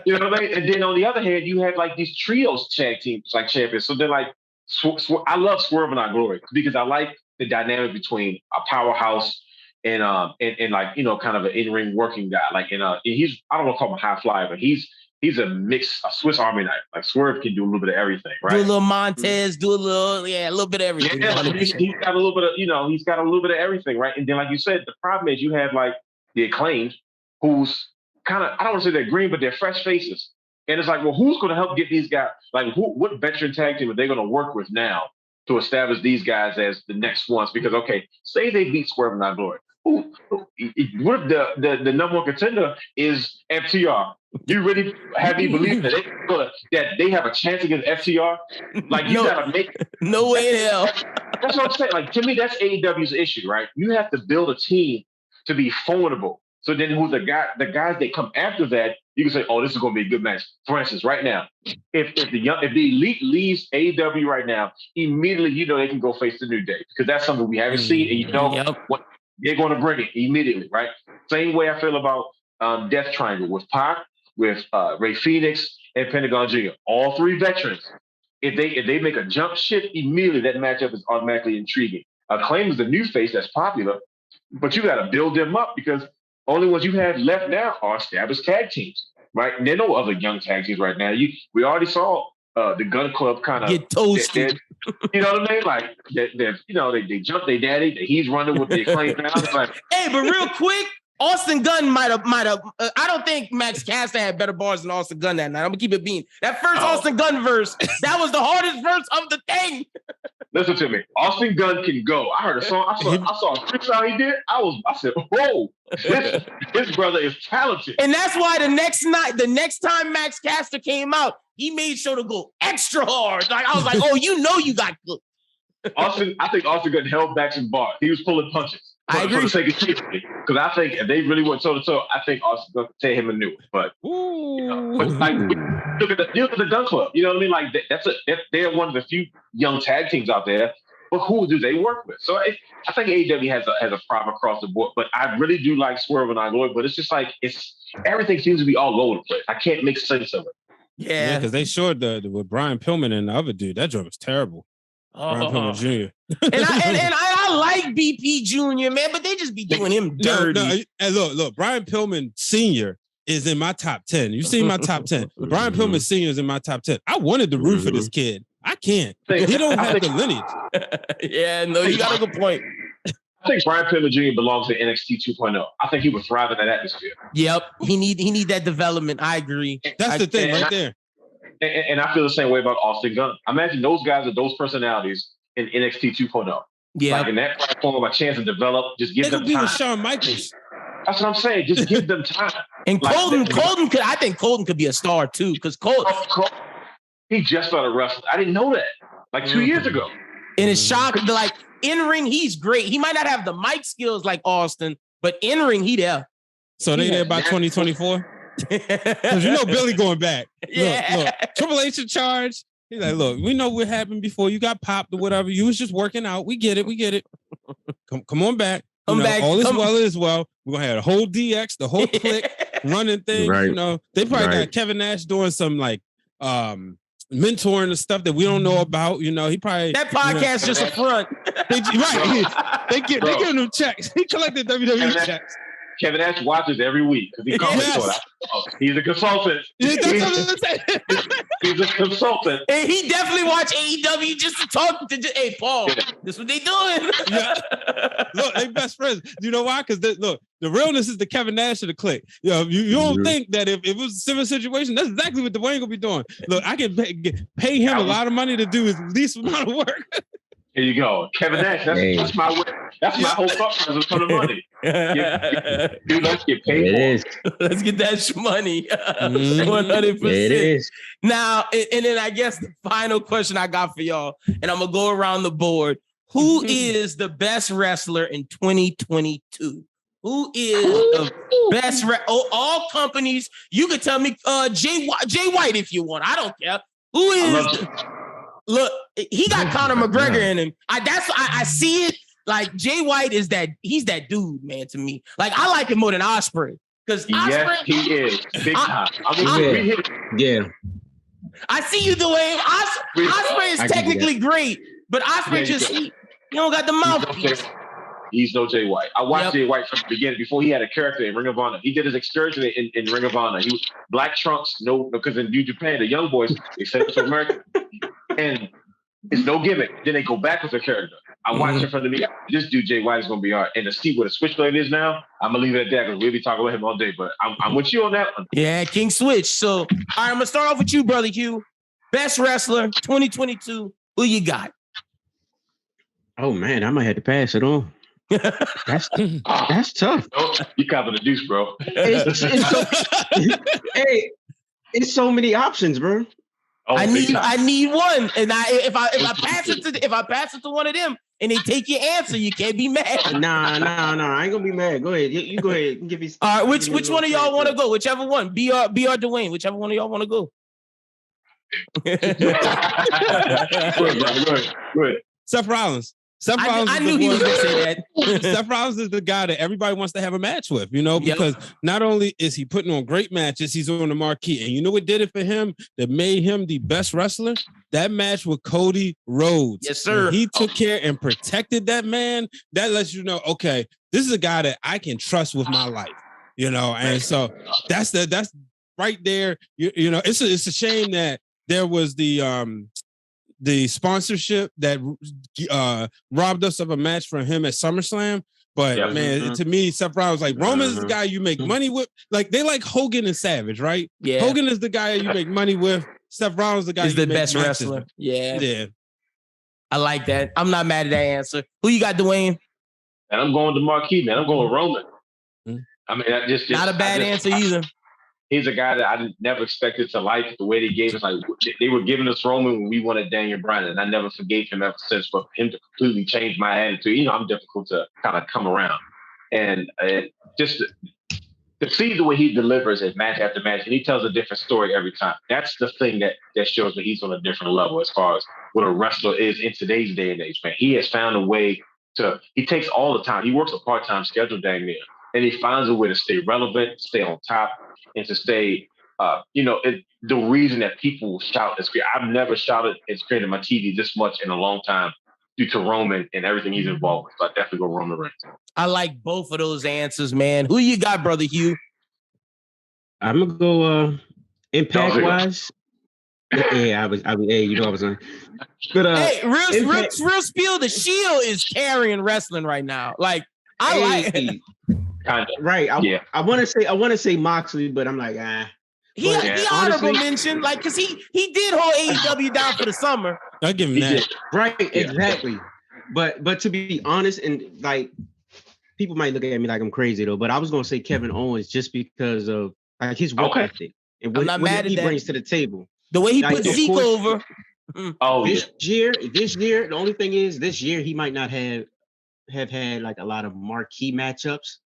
You know what I mean? And then on the other hand, you have like these trios tag teams like champions. So they're like, I love Swerve and Our Glory, because I like the dynamic between a powerhouse and like, you know, kind of an in-ring working guy. Like, he's, I don't want to call him a high flyer, but he's a Swiss Army knife. Like, Swerve can do a little bit of everything, right? Do a little Montez, a little bit of everything. Yeah, he's got a little bit of, he's got a little bit of everything, right? And then, like you said, the problem is you have like the Acclaimed, who's kind of, I don't want to say they're green, but they're fresh faces. And it's like, well, who's going to help get these guys? Like, what veteran tag team are they going to work with now to establish these guys as the next ones? Because, okay, say they beat Swerve and Our Glory. What if the number one contender is FTR? You really have me believe that they have a chance against FTR? Like, you gotta make no way in hell. That's what I'm saying. Like, to me, that's AEW's issue, right? You have to build a team to be formidable. So then, who's the guys that come after that? You can say, "Oh, this is going to be a good match." For instance, right now, if the Elite leaves AEW right now, immediately they can go face the New Day, because that's something we haven't seen, and what they're going to bring it immediately, right? Same way I feel about Death Triangle with Pac, with Ray Phoenix, and Pentagon Jr. All 3 veterans. If they make a jump shift immediately, that matchup is automatically intriguing. Acclaim is the new face that's popular, but you got to build them up, because only ones you have left now are established tag teams, right? And there are no other young tag teams right now. We already saw the Gun Club kind of get toasted. You know what I mean? Like, they jumped their daddy. He's running with the Acclaim now. Like, hey, but real quick, Austin Gunn might have. I don't think Max Caster had better bars than Austin Gunn that night. I'm gonna keep it being. That first Austin Gunn verse, that was the hardest verse of the thing. Listen to me. Austin Gunn can go. I heard a song. I saw a freestyle he did. I said, whoa, this brother is talented. And that's why the next time Max Caster came out, he made sure to go extra hard. Like, I was like, oh, you got good. I think Austin Gunn held back some bars. He was pulling punches. I agree. For the sake of safety, because I think if they really went toe to toe, I think Austin Gunn could tear him a new one. But like, look at the Gun Club. You know what I mean? Like, they're one of the few young tag teams out there. But who do they work with? So I think AEW has a problem across the board. But I really do like Swerve and Our Glory. But it's just like everything seems to be all over the place. I can't make sense of it. Yeah, because they showed with Brian Pillman and the other dude. That job was terrible. Brian Pillman Jr. and I like BP Jr., man, but they just be doing him dirty. No, and look, Brian Pillman Sr. is in my top 10. You see my top 10. Brian Pillman Sr. is in my top 10. I wanted to root for this kid. I can't. He don't have the lineage. Yeah, no, you got a good point. I think Brian Pillman Jr. belongs to NXT 2.0. I think he would thrive in that atmosphere. Yep, he need that development. I agree. That's the thing right there. And I feel the same way about Austin Gunn. Imagine those guys with those personalities in NXT 2.0. Yeah. Like, in that platform, a chance to develop, just give them time. They could be with Shawn Michaels. That's what I'm saying. Just give them time. And Colton could be a star too, because Colton, he just started wrestling. I didn't know that. Like 2 years ago. And it's shocking. Like, in ring, he's great. He might not have the mic skills like Austin, but in ring, he there. So they there by 2024? Because Billy going back. Yeah. Look, Triple H in charge. He's like, look, we know what happened before. You got popped or whatever. You was just working out. We get it. Come on back. All is well. We're gonna have the whole DX, the whole clique running things. Right. You know, they probably got Kevin Nash doing some like mentoring and stuff that we don't know about. You know, he probably that podcast just a front. They giving him checks. He collected WWE checks. Kevin Nash watches every week because he comments on it. He's a consultant. Yeah, that's what I'm saying. He's a consultant. And he definitely watch AEW just to talk to. Hey, Paul, this what they doing. Yeah. Look, they best friends. You know why? Because look, the realness is the Kevin Nash of the clique. You know, you don't think that if it was a similar situation, that's exactly what Dwayne gonna be doing. Look, I can pay him a lot of money to do his least amount of work. Here you go, Kevin Nash. That's my whole thought process of ton of money. Dude, let's get paid for. Let's get that money. 100%. It is. Now, and then I guess the final question I got for y'all, and I'm gonna go around the board. Who is the best wrestler in 2022? Who is the best? All companies. You can tell me, Jay White if you want. I don't care. Who is? Look, he got Conor McGregor in him. I see it. Like Jay White is that he's that dude, man. To me, like I like him more than Ospreay because yes, he is big time. Yeah. I see you, Dwayne. Ospreay is technically great, but Ospreay he don't got the mouthpiece. He's no Jay White. I watched Jay White from the beginning before he had a character in Ring of Honor. He did his excursion in Ring of Honor. He was black trunks, because in New Japan, the young boys, except for America, and it's no gimmick. Then they go back with their character. I watched him from the beginning. This dude, Jay White, is going to be all right. And to see what a switchblade is now, I'm going to leave it at that because we'll be talking about him all day. But I'm with you on that one. Yeah, King Switch. So, all right, I'm going to start off with you, Brother Hugh. Best wrestler, 2022. Who you got? Oh, man, I might have to pass it on. That's tough. Oh, you copping the deuce, bro. It's so many options, bro. Oh, I need one, and if I pass it to one of them, and they take your answer, you can't be mad. Nah, I ain't gonna be mad. Go ahead, you go ahead. Give me. All right, which one of y'all want to go? Whichever one, BR Dwayne. Whichever one of y'all want to go. Good. Seth Rollins. I knew he was going to say that. Seth Rollins is the guy that everybody wants to have a match with, because not only is he putting on great matches, he's on the marquee. And you know what did it for him that made him the best wrestler? That match with Cody Rhodes. Yes, sir. When he took care and protected that man. That lets you know, okay, this is a guy that I can trust with my life, And so that's right there. It's a shame that there was the sponsorship that robbed us of a match for him at SummerSlam. But to me, Seth Rollins like Roman is the guy you make money with. Like they like Hogan and Savage, right? Yeah. Hogan is the guy you make money with. Seth Rollins is the guy he's the best wrestler. With. Yeah. I like that. I'm not mad at that answer. Who you got, Dwayne? And I'm going to Marquis, man. I'm going with Roman. I mean, not a bad answer either. He's a guy that I never expected to like the way they gave us. Like they were giving us Roman when we wanted Daniel Bryan, and I never forgave him ever since. But for him to completely change my attitude, I'm difficult to kind of come around, and just to see the way he delivers it match after match, and he tells a different story every time. That's the thing that shows that he's on a different level as far as what a wrestler is in today's day and age. Man, he has found a way to. He takes all the time. He works a part-time schedule, dang near, and he finds a way to stay relevant, stay on top. And to stay, the reason that people shout and scream. I've never shouted and screamed at my TV this much in a long time due to Roman and everything he's involved with. So I definitely go Roman Reigns. I like both of those answers, man. Who you got, Brother Hugh? I'm gonna go impact wise. I was on. But hey, real spiel. The Shield is carrying wrestling right now. Like I like it. Kind of. Right. I want to say Moxley, but I'm like, He honorable mention, like, because he did hold AEW down for the summer. I'll give him that. Right, exactly. But to be honest, and like people might look at me like I'm crazy though, but I was gonna say Kevin Owens just because of like his work ethic and what he brings to the table. The way he put Zeke over. This year, the only thing is this year he might not have had like a lot of marquee matchups.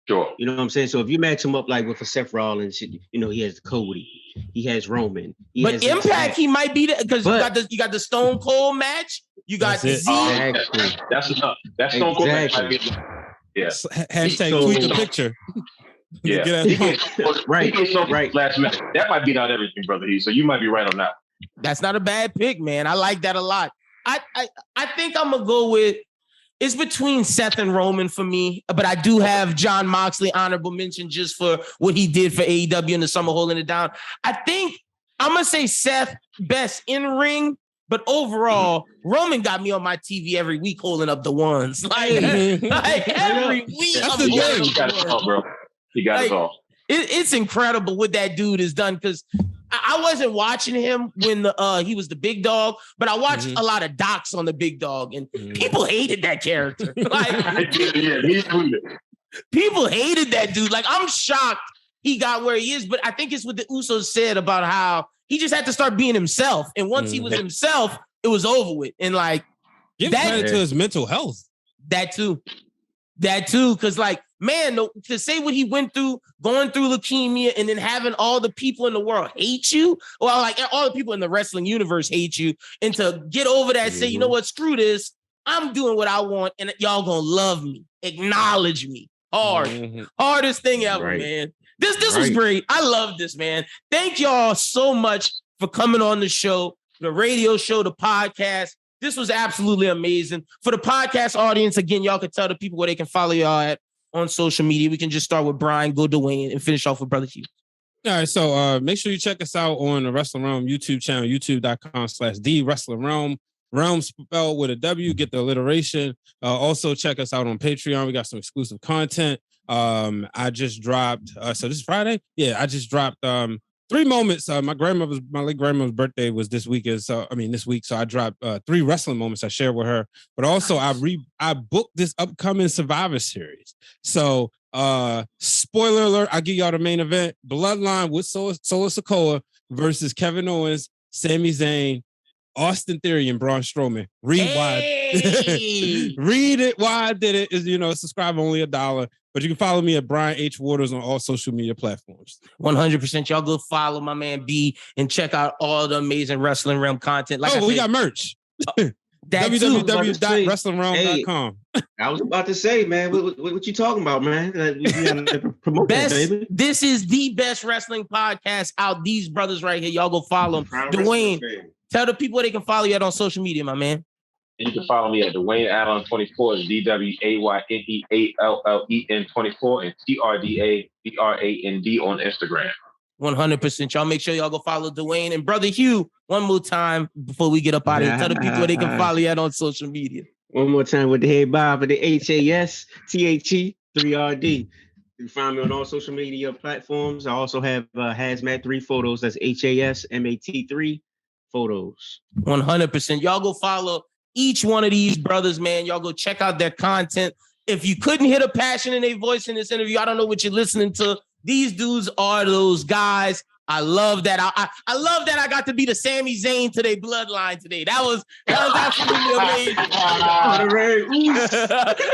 Sure. You know what I'm saying? So if you match him up like with a Seth Rollins, he has Cody, he has Roman. But Impact, he might be because you got the Stone Cold match. You got Zeke. Exactly. That's enough. That's Stone Cold match. Yeah. Hashtag tweet the picture. Yeah. Right. Last minute. That might beat out everything, Brother Hugh. So you might be right on that. That's not a bad pick, man. I like that a lot. I think I'm gonna go with it's between Seth and Roman for me, but I do have Jon Moxley honorable mention just for what he did for AEW in the summer holding it down. I think I'm gonna say Seth best in ring, but overall, Roman got me on my TV every week holding up the ones. Like every week. He got it all, bro. He got it all. It's incredible what that dude has done because I wasn't watching him when he was the big dog, but I watched a lot of docs on the big dog, and people hated that character. Like, people hated that dude. Like, I'm shocked he got where he is, but I think it's what the Usos said about how he just had to start being himself, and once he was himself, it was over with. And like, give credit to his mental health. That too, because like, man, to say what he went through, going through leukemia, and then having all the people in the world hate you, well, like all the people in the wrestling universe hate you, and to get over that, say, you know what, screw this, I'm doing what I want, and y'all gonna love me, acknowledge me, hardest thing ever, man. This was great. I love this, man. Thank y'all so much for coming on the show, the radio show, the podcast. This was absolutely amazing. For the podcast audience, again, y'all can tell the people where they can follow y'all at on social media. We can just start with Brian, go Dwayne, and finish off with Brother Hugh. All right, so make sure you check us out on the Wrestling Wrealm YouTube channel, youtube.com/The Wrestling Wrealm. Realm spelled with a W, get the alliteration. Also check us out on Patreon. We got some exclusive content. I just dropped, so this is Friday? Yeah, I just dropped 3 moments. My late grandmother's birthday was this week. So I dropped 3 wrestling moments I shared with her. But also I booked this upcoming Survivor Series. So spoiler alert, I'll give y'all the main event. Bloodline with Solo Sikoa versus Kevin Owens, Sami Zayn, Austin Theory, and Braun Strowman. Read it why I did it. Is subscribe only $1. But you can follow me at Brian H. Waters on all social media platforms. 100%. Y'all go follow my man B and check out all the amazing Wrestling Realm content. Like we got merch. www.wrestlingrealm.com. I was about to say, man, what you talking about, man? We gotta promote that, baby. This is the best wrestling podcast out. These brothers right here. Y'all go follow them. Dwayne, tell the people they can follow you at on social media, my man. You can follow me at Dwayne Allen 24, DWAYNEALLEN 24, and TRDABRAND on Instagram. 100%. Y'all make sure y'all go follow Dwayne and Brother Hugh one more time before we get up out of here. Tell the people where they can follow you at on social media. One more time with the head bob for the HASTHE 3RD. You can find me on all social media platforms. I also have Hazmat 3 photos. That's HASMAT3 photos. 100%. Y'all go follow each one of these brothers, man. Y'all go check out their content. If you couldn't hear the passion in their voice in this interview, I don't know what you're listening to. These dudes are those guys. I love that. I love that I got to be the Sami Zayn to their bloodline today. That was absolutely amazing.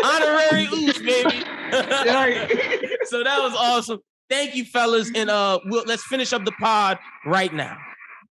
Honorary ooze, baby. So that was awesome. Thank you, fellas. And let's finish up the pod right now.